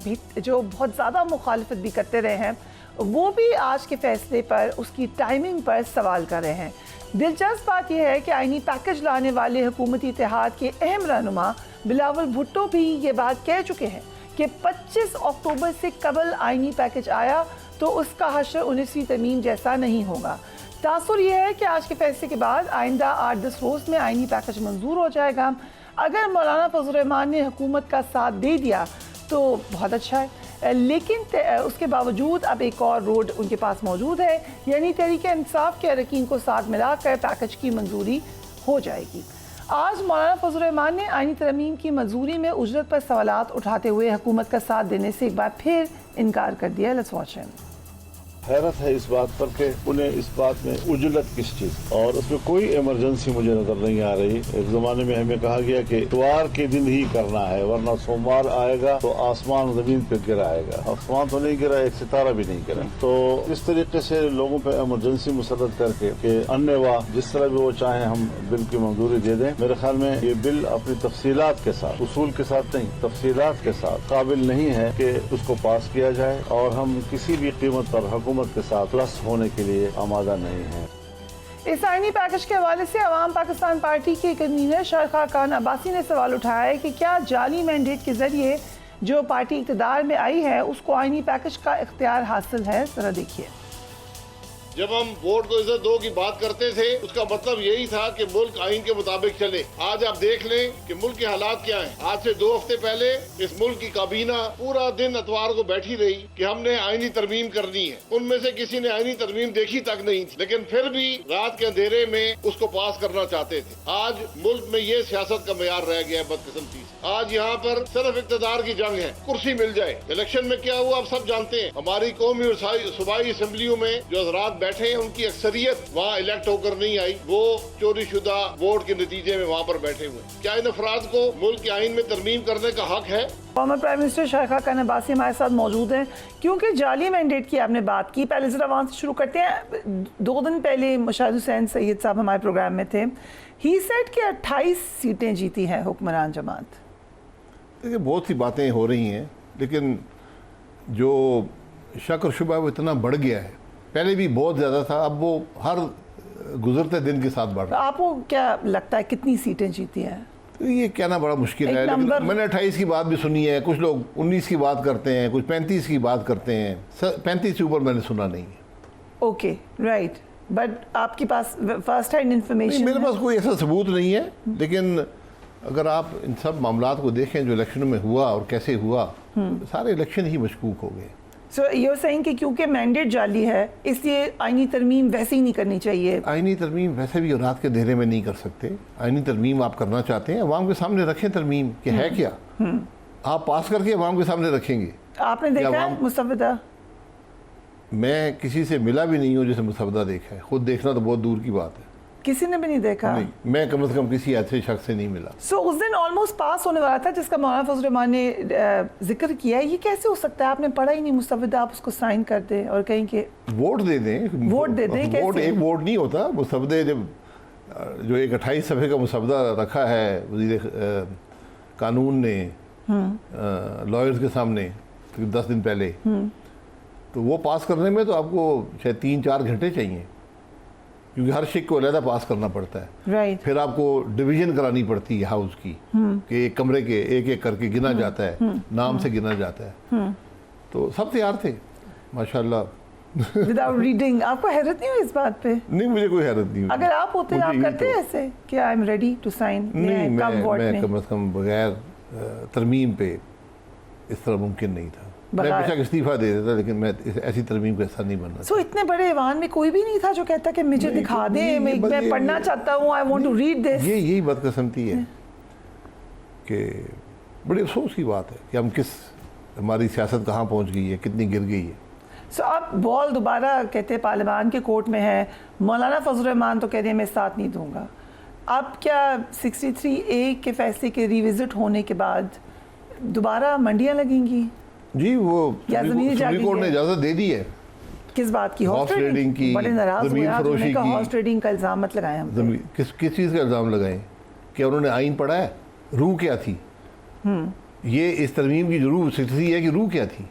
A: भी जो बहुत ज़्यादा मुखालफत भी करते रहे हैं, वो भी आज के फैसले पर उसकी टाइमिंग पर सवाल कर रहे हैं। दिलचस्प बात यह है कि आईनी पैकेज लाने वाले हुकूमती इत्तेहाद के अहम रहनुमा बिलावल भुट्टो भी ये बात कह चुके हैं कि 25 अक्टूबर से कबल आईनी पैकेज आया तो उसका हश्र 19वीं तरमीम जैसा नहीं होगा। तासुर यह है कि आज के फैसले के बाद आइंदा 8-10 रोज़ में आईनी पैकेज मंजूर हो जाएगा। अगर मौलाना फजल रहमान ने हुकूमत का साथ दे दिया तो बहुत अच्छा है, लेकिन उसके बावजूद अब एक और रोड उनके पास मौजूद है, यानी तहरीक इंसाफ के अरकान को साथ मिलाकर पैकेज की मंजूरी हो जाएगी। आज मौलाना फजल रहमान ने आईनी तरमीम की मंजूरी में उजरत पर सवालात उठाते हुए हुकूमत का साथ देने से एक बार फिर इनकार कर दिया। Let's watch him.
F: हैरत है इस बात पर कि उन्हें इस बात में उजलत किस चीज, और उसमें कोई इमरजेंसी मुझे नजर नहीं आ रही। एक जमाने में हमें कहा गया कि इतवार के दिन ही करना है, वरना सोमवार आएगा तो आसमान जमीन पे गिराएगा। आसमान तो नहीं गिरा, एक सितारा भी नहीं गिरा। तो इस तरीके से लोगों पे इमरजेंसी मुसल्लत करके कि अन्यवा जिस तरह भी वो चाहे हम बिल की मंजूरी दे दें, मेरे ख्याल में ये बिल अपनी तफसीलात के साथ, उसूल के साथ नहीं, तफसीलात के साथ काबिल नहीं है कि उसको पास किया जाए, और हम किसी भी कीमत पर हुकूमत के साथ प्लस होने के लिए आमादा नहीं है।
A: इस आईनी पैकेज के हवाले से अवाम पाकिस्तान पार्टी के कन्वीनर शारखा खान अब्बासी ने सवाल उठाया है कि क्या जाली मैंडेट के जरिए जो पार्टी इक़्तिदार में आई है उसको आईनी पैकेज का इख्तियार हासिल है। जरा देखिए।
G: जब हम वोट को इज्जत दो की बात करते थे, उसका मतलब यही था कि मुल्क आइन के मुताबिक चले। आज आप देख लें कि मुल्क के हालात क्या हैं। आज से 2 हफ्ते पहले इस मुल्क की काबीना पूरा दिन अतवार को बैठी रही कि हमने आईनी तरमीम करनी है। उनमें से किसी ने आईनी तरमीम देखी तक नहीं थी, लेकिन फिर भी रात के अंधेरे में उसको पास करना चाहते थे। आज मुल्क में ये सियासत का मेयार रह गया है, बदकिस्मती से। आज यहाँ पर सिर्फ इक़्तिदार की जंग है, कुर्सी मिल जाए। इलेक्शन में क्या हुआ आप सब जानते हैं। हमारी कौमी और सूबाई असेंबलियों में जो हज़रात बैठे हैं उनकी अक्सरियत वहाँ इलेक्ट होकर नहीं आई, वो चोरी शुदा वोट के नतीजे में वहाँ पर बैठे हुए। क्या इन अफराद को मुल्क के आइन में तरमीम करने का हक है?
A: फॉर्मर प्राइम मिनिस्टर शारखा खान अब्बासी हमारे साथ मौजूद हैं। क्योंकि जाली मैंडेट की आपने बात की, पहले जरा वहाँ से शुरू करते हैं। 2 दिन पहले मुशाहिद हुसैन सैयद साहब हमारे प्रोग्राम में थे। ही सेड कि 28 सीटें जीती हैं हुक्मरान जमात।
H: देखिए, बहुत सी बातें हो रही हैं, लेकिन जो शक और शुबा वो इतना बढ़ गया है। पहले भी बहुत ज़्यादा था, अब वो हर गुजरते दिन के साथ बढ़ रहा है।
A: आपको क्या लगता है कितनी सीटें जीती हैं?
H: तो ये कहना बड़ा मुश्किल है, लेकिन मैंने 28 की बात भी सुनी है। कुछ लोग 19 की बात करते हैं, कुछ 35 की बात करते हैं। 35 से ऊपर मैंने सुना नहीं है।
A: ओके, राइट, बट आपके पास फर्स्ट हैंड इंफॉर्मेशन?
H: मेरे पास कोई ऐसा सबूत नहीं है, लेकिन अगर आप इन सब मामलात को देखें जो इलेक्शनों में हुआ और कैसे हुआ, सारे इलेक्शन ही मशकूक हो गए।
A: सो यूर सेइंग कि क्योंकि मैंडेट जाली है इसलिए आईनी तरमीम वैसे ही नहीं करनी चाहिए?
H: आईनी तरमीम वैसे भी रात के अंधेरे में नहीं कर सकते। आईनी तरमीम आप करना चाहते हैं, अवाम के सामने रखें तरमीम कि है क्या, आप पास करके अवाम के सामने रखेंगे।
A: आपने देखा है मुस्तफदा?
H: मैं किसी से मिला भी नहीं हूँ जिसे मुस्तफदा देखा है। खुद देखना तो बहुत दूर की बात है।
A: किसी ने भी नहीं देखा?
H: नहीं, मैं कम से कम किसी ऐसे शख्स से नहीं मिला।
A: सो उस दिन ऑलमोस्ट पास होने वाला था जिसका मौलाना फजल रहमान ने जिक्र किया है। ये कैसे हो सकता है? आपने पढ़ा ही नहीं मुस्तफदा, आप उसको साइन कर दें और कहें कि
H: वोट दे दें।
A: वोट दे दें, कैसे?
H: वोट एक वोट नहीं होता। मुस्तफदे जब जो एक 28 सफ़े का मुस्तफदा रखा है वज़ीर कानून ने लॉयर्स के सामने 10 दिन पहले, तो वो पास करने में तो आपको शायद 3-4 घंटे चाहिए, क्योंकि हर शिक को अलहदा पास करना पड़ता है।
A: राइट।
H: फिर आपको डिवीजन करानी पड़ती है हाउस की, कि एक कमरे के एक करके गिना जाता है, नाम से गिना जाता है। तो सब तैयार थे माशाल्लाह।
A: Without reading. आपको हैरत नहीं हुई इस बात पे?
H: नहीं, मुझे कोई हैरत नहीं हुई।
A: अगर आप होते आप करते ऐसे कि I am ready to sign?
H: नहीं, मैं कम से कम बगैर तरमीम पे इस तरह मुमकिन नहीं था। मैं बेशक इस्तीफा दे देता, लेकिन मैं ऐसी तरमीम का हिस्सा नहीं बनना।
A: सो इतने बड़े ऐवान में कोई भी नहीं था जो कहता कि मुझे दिखा दे, मैं पढ़ना चाहता हूँ, I want to read this.
H: यही बदकिस्मती है कि बड़े अफसोस की बात है कि हम हमारी सियासत कहाँ पहुँच गई है, कितनी गिर गई है।
A: सो अब बॉल दोबारा कहते हैं पार्लियामान के कोर्ट में है। मौलाना फजल रहमान तो कहते हैं मैं साथ नहीं दूंगा। अब क्या 63A के फैसले के रिविजिट होने के बाद दोबारा मंडियाँ लगेंगी?
H: जी, वो
A: सुप्रीम
H: कोर्ट ने इजाजत दे दी है।
A: किस बात की?
H: हॉर्स ट्रेडिंग की,
A: बड़े नाराज हुए
H: फरोशी की।
A: हॉर्स ट्रेडिंग का इल्जाम मत लगाएं हम।
H: किस चीज़ का इल्ज़ाम लगाएं? क्या उन्होंने आइन पढ़ा है? रूह क्या थी? ये इस तरमीम की जरूर स्थिति है कि रूह क्या थी,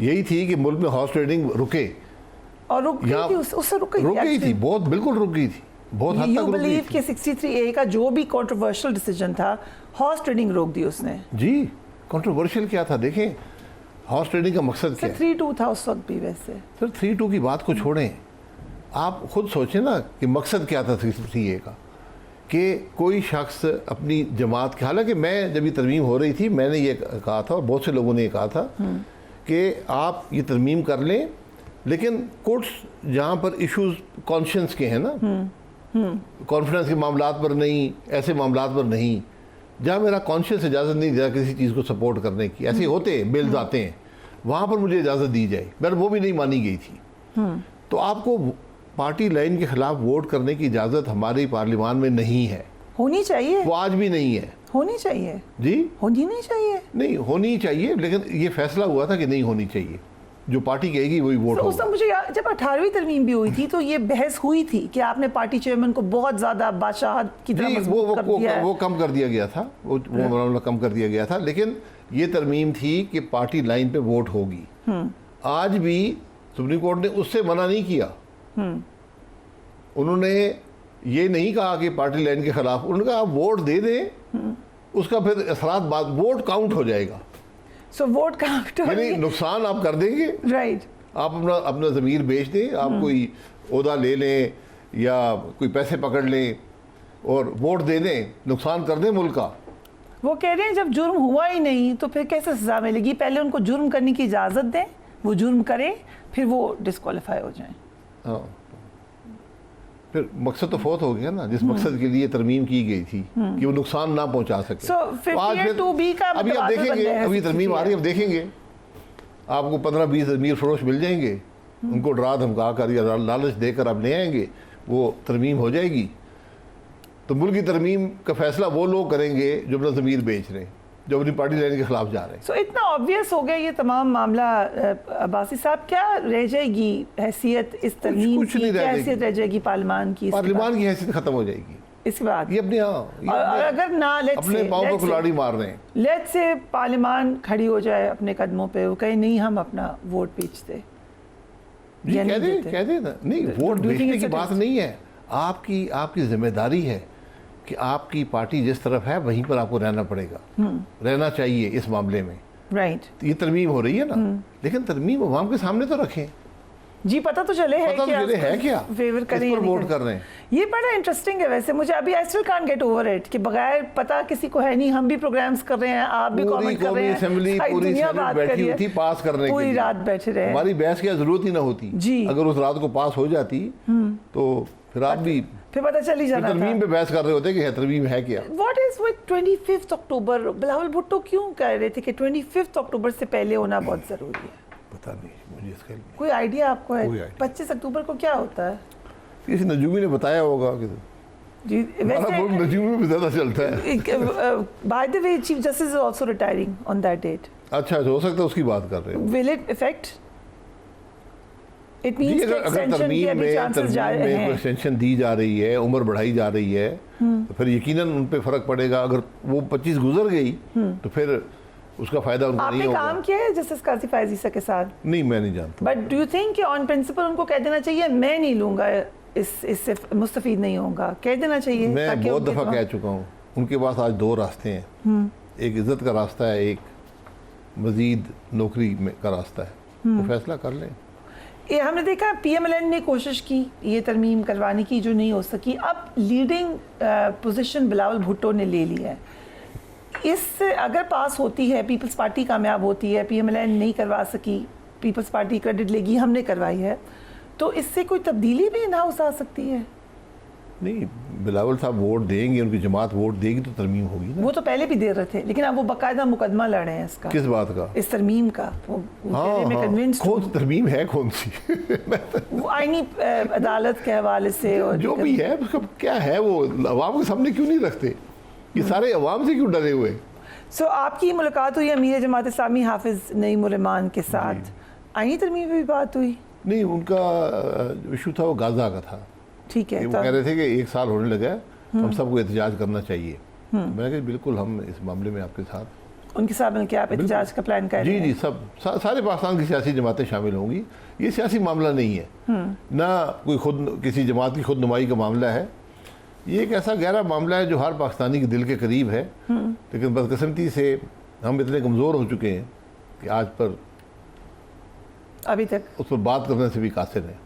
H: यही थी कि मुल्क में हॉर्स ट्रेडिंग रुके,
A: और रुक गई थी, उससे रुक
H: गई थी, बहुत बिल्कुल रुक गई थी, बहुत हद तक रुक गई थी।
A: कि 63A का जो भी कंट्रोवर्शियल डिसीजन था, हॉर्स ट्रेडिंग रोक दी उसने।
H: जी, कंट्रोवर्शियल क्या था देखें, हॉर्स ट्रेडिंग का मकसद क्या है?
A: 3-2 था उस वक्त भी। वैसे
H: सर 3-2 की बात को छोड़ें, आप खुद सोचें ना कि मकसद क्या था 63A का, कि कोई शख्स अपनी जमात के, हालांकि मैं जब ये तरमीम हो रही थी मैंने ये कहा था और बहुत से लोगों ने ये कहा था कि आप ये तरमीम कर लें, लेकिन कोर्ट्स जहाँ पर इश्यूज कॉन्शियंस के हैं ना, कॉन्फिडेंस के मामलात पर नहीं, ऐसे मामलात पर नहीं, जहाँ मेरा कॉन्शियस इजाज़त नहीं दिया किसी चीज़ को सपोर्ट करने की, ऐसे होते हैं बिल्स आते हैं, वहाँ पर मुझे इजाज़त दी जाए, पर वो भी नहीं मानी गई थी। तो आपको पार्टी लाइन के खिलाफ वोट करने की इजाज़त हमारे पार्लियामान में नहीं है,
A: होनी चाहिए,
H: वो आज भी नहीं है।
A: होनी चाहिए
H: जी,
A: होनी नहीं चाहिए,
H: नहीं होनी चाहिए, लेकिन ये फैसला हुआ था कि नहीं होनी चाहिए, जो पार्टी कहेगी वही वोट
A: तो
H: होगा।
A: उस समय मुझे जब 18वीं तरमीम भी हुई थी तो ये बहस हुई थी कि आपने पार्टी चेयरमैन को बहुत ज्यादा बादशाहत की तरह मजबूत कर दिया है।
H: वो कम कर दिया गया था, वो मामला कम कर दिया गया था, लेकिन ये तरमीम थी कि पार्टी लाइन पे वोट होगी। आज भी सुप्रीम कोर्ट ने उससे मना नहीं किया, उन्होंने ये नहीं कहा कि पार्टी लाइन के खिलाफ, उन्होंने कहा आप वोट दे दें, उसका फिर असरात बाद वोट काउंट हो जाएगा।
A: सो वोट काउंट
H: यानी नुकसान आप कर देंगे,
A: राइट,
H: आप अपना ज़मीर बेच दें, आप कोई ओहदा ले लें या कोई पैसे पकड़ लें और वोट दे दें, नुकसान कर दें मुल्क का।
A: वो कह रहे हैं जब जुर्म हुआ ही नहीं तो फिर कैसे सजा मिलेगी, पहले उनको जुर्म करने की इजाजत दें, वो जुर्म करें, फिर वो डिस्क्वालीफाई हो जाएं।
H: हाँ, फिर मकसद तो फौत हो गया ना, जिस मकसद के लिए तरमीम की गई थी कि वो नुकसान ना पहुंचा सके।
A: So, आज
H: अभी आप देखेंगे, अभी तरमीम आ रही है, अब देखेंगे आपको 15-20 अमीर फरोश मिल जाएंगे, उनको डरा धमका कर या लालच देकर आप ले आएंगे, वो तरमीम हो जाएगी। तो मुल्क की तरमीम का फैसला वो लोग करेंगे जो अपना ज़मीर बेच रहे हैं, जो अपनी पार्टी लाइन के खिलाफ जा रहे हैं।
A: सो इतना ऑब्वियस हो गया ये तमाम मामला। अब्बासी साहब, क्या रह जाएगी हैसियत इस तरमीम की, क्या हैसियत रह जाएगी पार्लियामान की?
H: पार्लियामान की हैसियत खत्म हो जाएगी
A: इसके बाद।
H: ये अपने
A: अगर ना
H: अपने पाँव पर कुल्हाड़ी मार रहे हैं,
A: लेट्स से पार्लियामान खड़ी हो जाए अपने कदमों पे, वो कहे नहीं हम अपना वोट बेचते,
H: कह दे ना, नहीं वोट बेचने की बात नहीं है, आपकी जिम्मेदारी है कि आपकी पार्टी जिस तरफ है वहीं पर आपको रहना पड़ेगा, रहना चाहिए इस मामले में।
A: राइट,
H: ये तरमीम हो रही है ना, लेकिन तरमीम अवाम के सामने तो रखें
A: जी, पता तो चले है
H: क्या
A: फेवर करें,
H: इस पर वोट कर रहे हैं।
A: ये बड़ा इंटरेस्टिंग है वैसे, मुझे अभी I still can't get over it कि बगैर पता किसी को है नहीं, हम भी प्रोग्राम्स कर रहे हैं, आप भी कमेंट कर रहे हैं,
H: असेंबली पूरी बैठी हुई थी पास करने के लिए,
A: पूरी रात बैठे रहे,
H: हमारी बहस की जरूरत ही ना होती जी। अगर उस रात को पास हो जाती तो फिर आप भी
A: फिर पता चल ही जाना था,
H: तरमीम पे बहस कर रहे होते कि तरमीम है क्या।
A: व्हाट इज विद 25 अक्टूबर? बिलावल भुट्टो क्यों कह रहे थे कि 25 अक्टूबर से पहले होना बहुत जरूरी है?
H: पता नहीं मुझे इसका
A: कोई आइडिया आपको है? 25 अक्टूबर को क्या होता है?
H: किसी नजूमी ने बताया होगा कि
A: जी, वैसे
H: नजूमी में ज्यादा चलता है।
A: By the way chief justice is also retiring on that date.
H: अच्छा, हो सकता है उसकी बात कर रहे हैं।
A: Will it effect? It means
H: अगर तरमीम में एक्सटेंशन दी जा रही है, उम्र बढ़ाई जा रही है, तो फिर यकीनन उन पे फर्क पड़ेगा। अगर वो 25 गुजर गई तो फिर उसका फायदा उनको नहीं होगा।
A: आपने काम किया है जस्टिस काजी फायज़ी के साथ?
H: नहीं, मैं नहीं जानता।
A: बट डू यू थिंक कि ऑन प्रिंसिपल उनको कह देना चाहिए मैं नहीं लूंगा, इससे मुस्तफीद नहीं होगा, कह देना चाहिए?
H: मैं बहुत दफा कह चुका हूँ, उनके पास आज दो रास्ते हैं, एक इज्जत का रास्ता है, एक मजीद नौकरी का रास्ता है, तो फैसला कर लें।
A: ये हमने देखा PMLN ने कोशिश की ये तरमीम करवाने की, जो नहीं हो सकी। अब लीडिंग पोजीशन बिलावल भुट्टो ने ले ली है, इससे अगर पास होती है, पीपल्स पार्टी कामयाब होती है, PMLN नहीं करवा सकी, पीपल्स पार्टी क्रेडिट लेगी हमने करवाई है, तो इससे कोई तब्दीली भी ना हो सकती है?
H: नहीं, बिलावल साहब वोट देंगे, उनकी जमात वोट देगी तो तरमीम होगी ना।
A: वो तो पहले भी दे रहे थे, लेकिन अब वो बाकायदा मुकदमा लड़े हैं इसका।
H: किस बात का?
A: इस तरमीम का।
H: कौन तरमीम है, कौन सी?
A: वो आईनी अदालत के हवाले से और
H: जो भी है उसका क्या है, वो अवाम के सामने क्यों नहीं रखते? ये सारे अवाम से क्यों डरे हुए?
A: सो आपकी मुलाकात हुई अमीर जमात इस्लामी हाफिज नईम उर रहमान के साथ, आईनी तरमीम पे भी बात हुई?
H: नहीं, उनका इशू था वो गाजा का था।
A: ठीक है,
H: वो कह रहे थे कि 1 साल होने लगा, हम सबको एहतजाज करना चाहिए। मैंने कहा बिल्कुल हम इस मामले में आपके साथ
A: उनके साथ मिलकर आप एहतजाज का प्लान कर रहे हैं?
H: जी सब सारे पाकिस्तान की सियासी जमातें शामिल होंगी। ये सियासी मामला नहीं है, ना कोई खुद किसी जमात की खुद नुमाई का मामला है। ये एक ऐसा गहरा मामला है जो हर पाकिस्तानी के दिल के करीब है, लेकिन बदकिस्मती से हम इतने कमज़ोर हो चुके हैं कि आज पर
A: अभी तक
H: उस पर बात करने से भी कासिर है।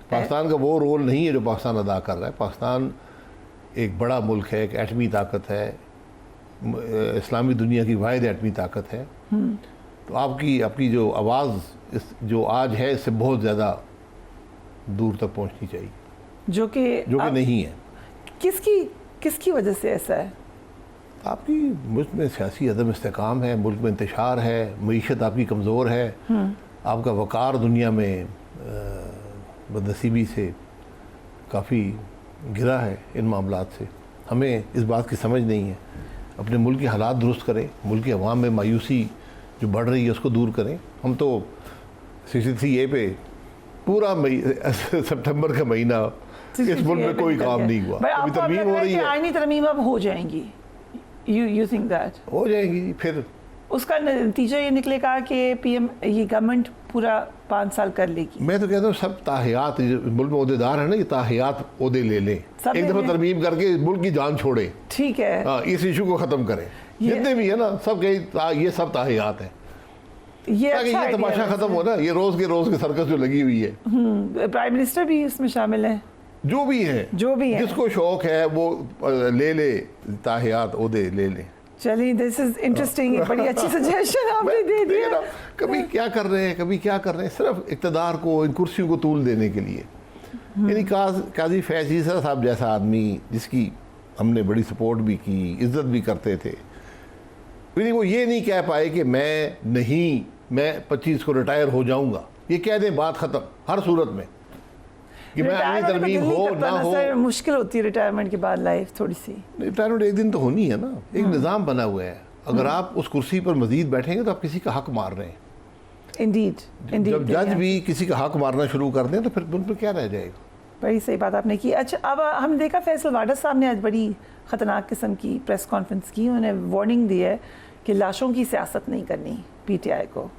H: पाकिस्तान का वो रोल नहीं है जो पाकिस्तान अदा कर रहा है। पाकिस्तान एक बड़ा मुल्क है, एक एटमी ताकत है, इस्लामी दुनिया की वाहिद एटमी ताकत है। तो आपकी जो आवाज़ जो आज है इससे बहुत ज़्यादा दूर तक पहुंचनी चाहिए, जो कि नहीं है।
A: किसकी वजह से ऐसा है?
H: आपकी मुल्क में सियासी अदम इस्तेकाम है, मुल्क में इंतशार है, मईशत आपकी कमज़ोर है, आपका वक़ार दुनिया में बदनसीबी से काफ़ी गिरा है। इन मामलात से हमें इस बात की समझ नहीं है। अपने मुल्क के हालात दुरुस्त करें, मुल्क की अवाम में मायूसी जो बढ़ रही है उसको दूर करें। हम तो 63A पे पूरा सितंबर का महीना इस मुल्क में कोई काम नहीं हुआ। अभी तरमीम हो रही है,
A: आईनी तरमीम अब हो जाएंगी। यू थिंक दैट
H: हो जाएंगी, फिर
A: उसका नतीजा ये निकलेगा कि PM ये गवर्नमेंट पूरा 5 साल कर लेगी?
H: मैं तो कहता हूँ सब ताहियात मुल्क में ओहदेदार है ना, ये ताहियात ओहदे ले लें, एक दफ़ा तरमीम करके मुल्क की जान छोड़े।
A: ठीक है,
H: हाँ, इस इशू को ख़त्म करें। जितने भी है ना सब ये सब ताहियात है,
A: ये अच्छा
H: ये तमाशा ख़त्म हो ना, ये रोज़ के सर्कस जो लगी हुई है।
A: प्राइम मिनिस्टर भी इसमें शामिल है,
H: जो भी है जिसको शौक है वो ले ताहियात ओहदे ले ले।
A: चलिए, दिस इज इंटरेस्टिंग, बड़ी अच्छी सजेशन आपने दे दिया।
H: कभी क्या कर रहे हैं सिर्फ इक़्तिदार को, इन कुर्सियों को तूल देने के लिए। यानी काजी फैज़ ईसा साहब जैसा आदमी जिसकी हमने बड़ी सपोर्ट भी की, इज्जत भी करते थे, यानी वो ये नहीं कह पाए कि मैं 25 को रिटायर हो जाऊंगा। ये कह दें, बात ख़त्म हर सूरत में कि मैं अगली तरमीम हो ना हो।
A: मुश्किल होती है रिटायरमेंट के बाद लाइफ थोड़ी सी।
H: रिटायरमेंट एक दिन तो होनी है ना, एक निज़ाम बना हुआ है। अगर आप उस कुर्सी पर मजीद बैठेंगे तो आप किसी का हक मार रहे हैं।
A: इंडीड
H: जब जज भी किसी का हक मारना शुरू कर दें तो फिर उन पर क्या रह जाएगा।
A: बड़ी सही बात आपने की। अच्छा, अब हमने देखा फैसल वाडा साहब ने आज बड़ी ख़तरनाक किस्म की प्रेस कॉन्फ्रेंस की। उन्होंने वार्निंग दी है कि लाशों की सियासत नहीं करनी PTI को।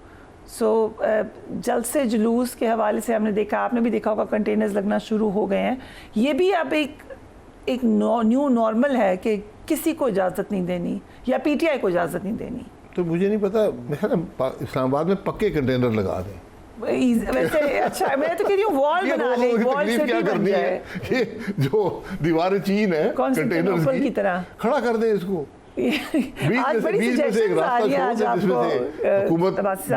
A: जल्द से जुलूस के हवाले से हमने देखा, आपने भी देखा होगा, कंटेनर्स लगना शुरू हो गए हैं। ये भी अब एक न्यू नॉर्मल है कि किसी को इजाज़त नहीं देनी या PTI को इजाज़त नहीं देनी।
H: तो मुझे नहीं पता, इस्लामाबाद में पक्के कंटेनर लगा दें
A: वैसे। अच्छा, मैं तो कह रही हूँ वॉल बना लें, वॉल सिटी बन जाए।
H: ये जो दीवारें चीन है कंटेनर
A: की तरह
H: खड़ा कर दें इसको।
A: आज बड़ी सजेशंस आ रही हैं आज आपको,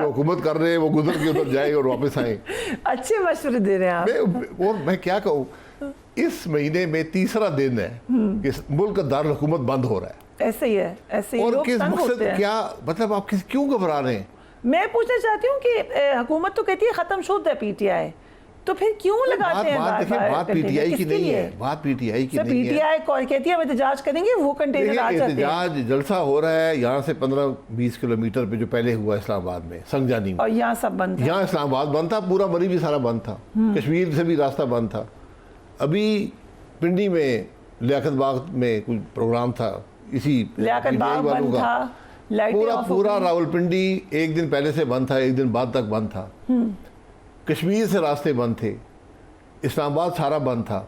H: हुकूमत कर रहे हैं वो गुजर के उधर जाए और वापस आए।
A: अच्छे मशवरे दे रहे हैं आप।
H: मैं क्या कहूँ, इस महीने में तीसरा दिन है कि मुल्क का दारुल हुकूमत बंद हो रहा है।
A: ऐसे ही है, ऐसे ही।
H: और किस मकसद, क्या मतलब, आप क्यों घबरा रहे हैं?
A: मैं पूछना चाहती हूँ कि हुकूमत तो कहती है खत्म शुद्ध है PTI, तो फिर क्यों लगाते हैं?
H: बात PTI की नहीं है, बात PTI की नहीं है।
A: PTI कहती है हम एहतजाज करेंगे, वो कंटेनर आ जाते हैं।
H: एहतजाज जलसा हो रहा है यहाँ से 15-20 किलोमीटर पे जो पहले हुआ इस्लामाबाद में, संगजानी में,
A: और यहाँ सब बंद था।
H: यहाँ इस्लामाबाद बंद था, पूरा मरी भी सारा बंद था, कश्मीर से भी रास्ता बंद था। अभी पिंडी में लियाकत बाग में कोई प्रोग्राम था, इसी
A: लियाकत बाग बंद था,
H: पूरा रावलपिंडी एक दिन पहले से बंद था, एक दिन बाद तक बंद था। कश्मीर से रास्ते बंद थे, इस्लामाबाद सारा बंद था,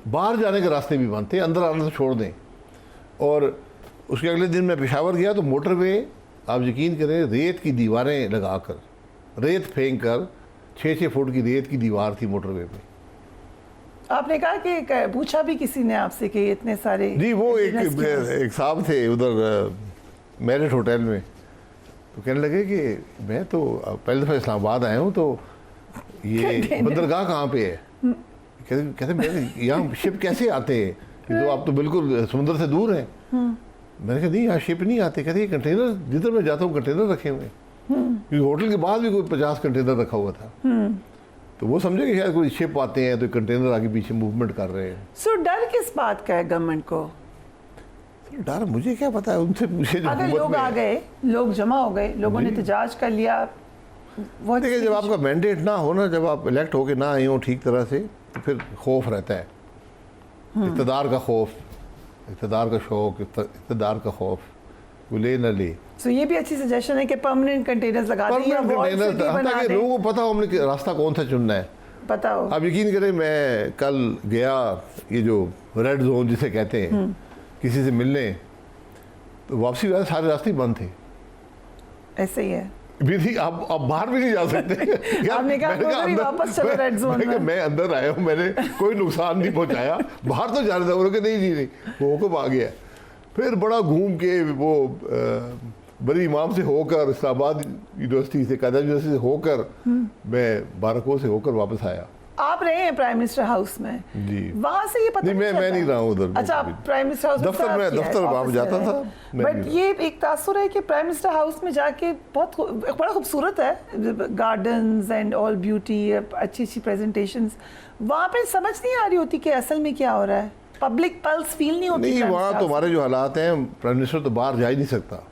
H: बाहर जाने के रास्ते भी बंद थे, अंदर आने से छोड़ दें। और उसके अगले दिन मैं पेशावर गया तो मोटरवे, आप यकीन करें, रेत की दीवारें लगाकर, रेत फेंक कर 6-6 फुट की रेत की दीवार थी मोटरवे पे।
A: आपने कहा कि पूछा भी किसी ने आपसे कि इतने सारे?
H: जी, वो एक साहब थे उधर मैरिट होटल में, तो कहने लगे कि मैं तो पहली दफ़ा इस्लामाबाद आया हूँ, तो ये बंदरगाह कहाँ पे है? कहते मेरे यहाँ शिप कैसे आते हैं, तो आप तो बिल्कुल समुद्र से दूर हैं। मैंने कहा नहीं, यहाँ शिप नहीं आते। कहते ये कंटेनर, जिधर मैं जाता हूँ कंटेनर रखे हुए हैं, क्योंकि होटल के बाद भी कोई 50 कंटेनर रखा हुआ था। तो वो समझे कि शायद कोई शिप आते हैं तो कंटेनर आगे पीछे मूवमेंट कर रहे हैं।
A: सो डर किस बात का है गवर्नमेंट को?
H: डर मुझे क्या पता है, उनसे पूछे।
A: अगर लोग आ गए, लोग जमा हो गए, लोगों ने एहतजाज कर लिया,
H: देखिए जब आपका मैंडेट ना हो ना, जब आप इलेक्ट होके ना आए हो ठीक तरह से, तो फिर खौफ रहता है, इक़्तिदार का खौफ, इक़्तिदार का शौक, इक़्तिदार का खौफ, वो ले ना ले।
A: सो ये भी अच्छी सजेशन है कि परमानेंट कंटेनर्स लगा दें या वॉल सिटी बना
H: ताकि
A: दें,
H: लोगों को पता हो हमने रास्ता कौन सा चुनना है।
A: पता हो।
H: आप यकीन करें, मैं कल गया ये जो रेड जोन जिसे कहते हैं, किसी से मिलने, तो वापसी वाले सारे रास्ते बंद थे।
A: ऐसे ही है
H: भी थी, आप बाहर भी नहीं जा सकते।
A: आपने कहा उधर ही वापस चलो रेड जोन में।
H: मैं अंदर आया हूँ, मैंने कोई नुकसान नहीं पहुंचाया, बाहर तो जाने था। उन्होंने कहा नहीं वो हुक्म आ गया। फिर बड़ा घूम के वो बड़ी इमाम से होकर, इस्लामाबाद यूनिवर्सिटी से, कायदा यूनिवर्सिटी से होकर, मैं बारको से होकर वापस आया।
A: आप रहे हैं प्राइम मिनिस्टर हाउस में
H: जी।
A: वहां से ये पता
H: नहीं, मैं नहीं रहा हूँ उधर।
A: अच्छा, प्राइम मिनिस्टर हाउस
H: दफ्तर वहाँ जाता था।
A: बट ये एक तासुर है कि प्राइम मिनिस्टर हाउस में जाके बहुत बड़ा खूबसूरत है, गार्डन्स एंड ऑल ब्यूटी, अच्छी अच्छी प्रेजेंटेशंस। वहाँ पे समझ नहीं आ रही होती कि असल में क्या हो रहा है, पब्लिक पल्स फील नहीं होती।
H: नहीं, वहाँ तो हमारे जो हालात हैं, प्राइम मिनिस्टर तो बाहर जा ही नहीं सकता।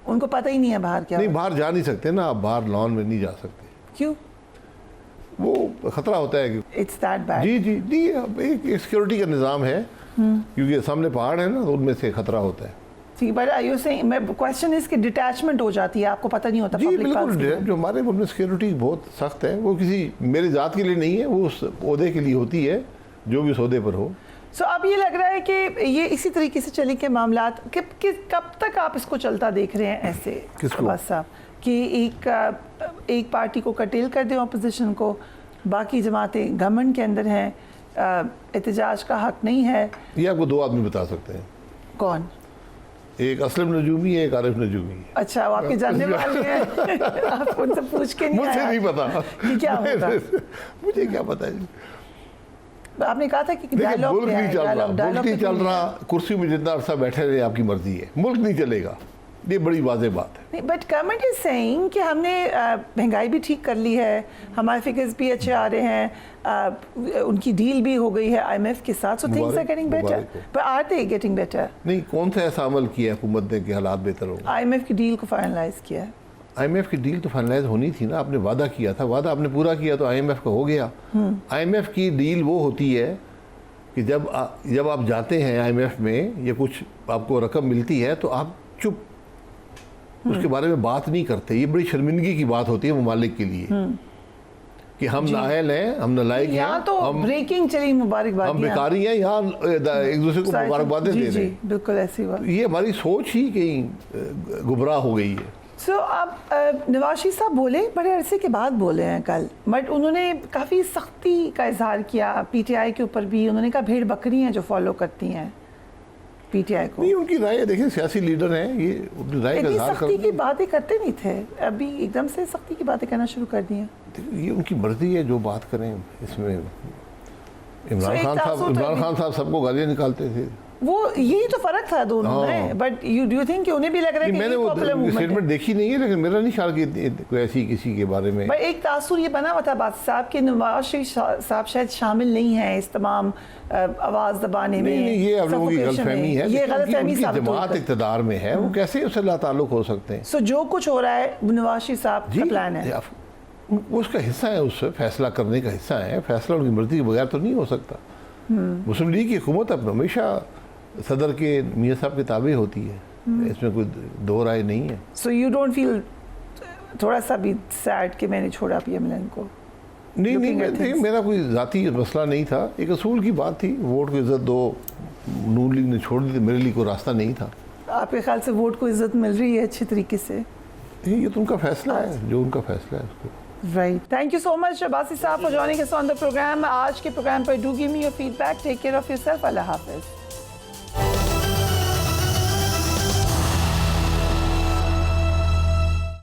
A: उनको पता ही नहीं है बाहर क्या।
H: नहीं, बाहर जा नहीं सकते ना, आप बाहर लॉन में नहीं जा सकते।
A: क्यों?
H: वो खतरा होता है कि
A: इट्स दैट बैड।
H: जी जी जी, अब एक सिक्योरिटी का निज़ाम है, क्योंकि सामने पहाड़ है ना, तो उनमें से खतरा होता है।
A: ठीक, बट आर यू सेइंग, मैं क्वेश्चन इज कि डिटैचमेंट हो जाती है, आपको पता नहीं होता।
H: जी
A: पब्लिक
H: बिल्कुल, जो हमारे मुल्क में सिक्योरिटी बहुत सख्त है, वो किसी मेरे जात के लिए नहीं है, वो उस ओहदे के लिए होती है, जो भी उस ओहदे पर हो।
A: सो अब ये लग रहा है कि ये इसी तरीके से चले के मामलात कब तक आप इसको चलता देख रहे हैं ऐसे?
H: किसको?
A: बस साहब कि एक पार्टी को कटेल कर दें ऑपोजिशन को, बाकी जमातें गवर्नमेंट के अंदर हैं, एहतजाज का हक नहीं है।
H: ये आपको दो आदमी बता सकते हैं।
A: कौन?
H: एक असलम नजूमी है, एक आरिफ नजूमी है।
A: अच्छा, वो आपके जानने वाले हैं। आप उनसे पूछ के नहीं
H: मुझे
A: आया
H: नहीं पता
A: कि क्या होगा।
H: मुझे क्या पता है।
A: आपने कहा था कि
H: देखिए,
A: डायलॉग
H: मुल्क नहीं चल रहा, मुल्क नहीं चल रहा, कुर्सी में जितना अरसा बैठे रहे आपकी मर्जी है, मुल्क नहीं चलेगा, ये बड़ी वाज़ेह बात है।
A: बट गवर्नमेंट इज सेइंग कि हमने महंगाई भी ठीक कर ली है, हमारे फिगर्स भी अच्छे आ रहे हैं, उनकी डील भी हो गई है IMF के साथ, so things are getting better. But are they getting better?
H: नहीं, कौन सा ऐसा अमल किया है हुकूमत ने कि हालात बेहतर हो?
A: IMF की डील को फाइनलाइज किया है।
H: IMF की डील तो फाइनलाइज होनी थी ना, आपने वादा किया था, वादा आपने पूरा किया तो IMF का हो गया। IMF की डील वो होती है कि जब आप जाते हैं IMF में, या कुछ आपको रकम मिलती है तो आप चुप, उसके बारे में बात नहीं करते। ये बड़ी शर्मिंदगी की बात होती है ममालिक के लिए कि हम नाअहल हैं, हम नालायक हैं,
A: यहाँ तो
H: हम
A: ब्रेकिंग चली मुबारकबाद,
H: हम बेकारी हैं, यहाँ एक दूसरे को मुबारकबादें दे रहे हैं।
A: बिल्कुल ऐसी हुआ।
H: ये हमारी सोच ही कहीं गुमराह हो गई है।
A: सो अब नवाज शरीफ साहब बोले, बड़े अरसे के बाद बोले हैं कल, बट उन्होंने काफ़ी सख्ती का इजहार किया PTI के ऊपर भी। उन्होंने कहा भेड़ बकरी हैं जो फॉलो करती हैं PTI को।
H: नहीं, उनकी राय देखिए, सियासी लीडर हैं, ये उनकी राय का इजहार
A: सख्ती की बातें करते नहीं थे, अभी एकदम से सख्ती की बातें करना शुरू कर दी हैं।
H: ये उनकी मर्जी है, जो बात करें इसमें। इमरान खान साहब सबको गालियाँ निकालते थे, वो
A: यही तो फर्क था दोनों में। बट यू डू थिंक कि उन्हें भी लग रहा है कि
H: मैंने वो स्टेटमेंट देखी नहीं है, लेकिन मेरा नहीं ख्याल कि कोई ऐसी किसी के बारे में।
A: बट एक तासुर ये बना हुआ था बात साहब कि नवाज शरीफ साहब शायद शामिल नहीं है इस तमाम आवाज दबाने में।
H: नहीं, ये आप लोगों की गलतफहमी है।
A: ये गलतफहमी
H: जमात इक़्तिदार में है, वो कैसे उससे लाताल्लुक हो सकते हैं?
A: सो जो कुछ हो रहा है नवाज शरीफ साहब का प्लान है,
H: उसका हिस्सा है, उससे फैसला करने का हिस्सा है। फैसला उनकी मर्जी के बगैर तो नहीं हो सकता। मुस्लिम लीग की हुकूमत अब हमेशा सदर के मियाँ साहब की ताबे होती है, इसमें कोई दो राय नहीं है।
A: सो यू डोंट फील थोड़ा सा भी सैड कि मैंने छोड़ा PMLN को?
H: नहीं, मेरा कोई ज़ाती मसला नहीं था, एक असूल की बात थी। वोट को इज्जत दो, नून लीग ने छोड़ दी, मेरे लिए कोई रास्ता नहीं था।
A: आपके ख्याल से वोट को इज्जत मिल रही है अच्छे तरीके से?
H: ये तो उनका फैसला है, जो उनका फैसला है उसको।
A: Right. Thank you so much, Abbasi Saab, for joining us on the program. आज के प्रोग्राम पर do give me your feedback. Take care of yourself. Allah Hafiz.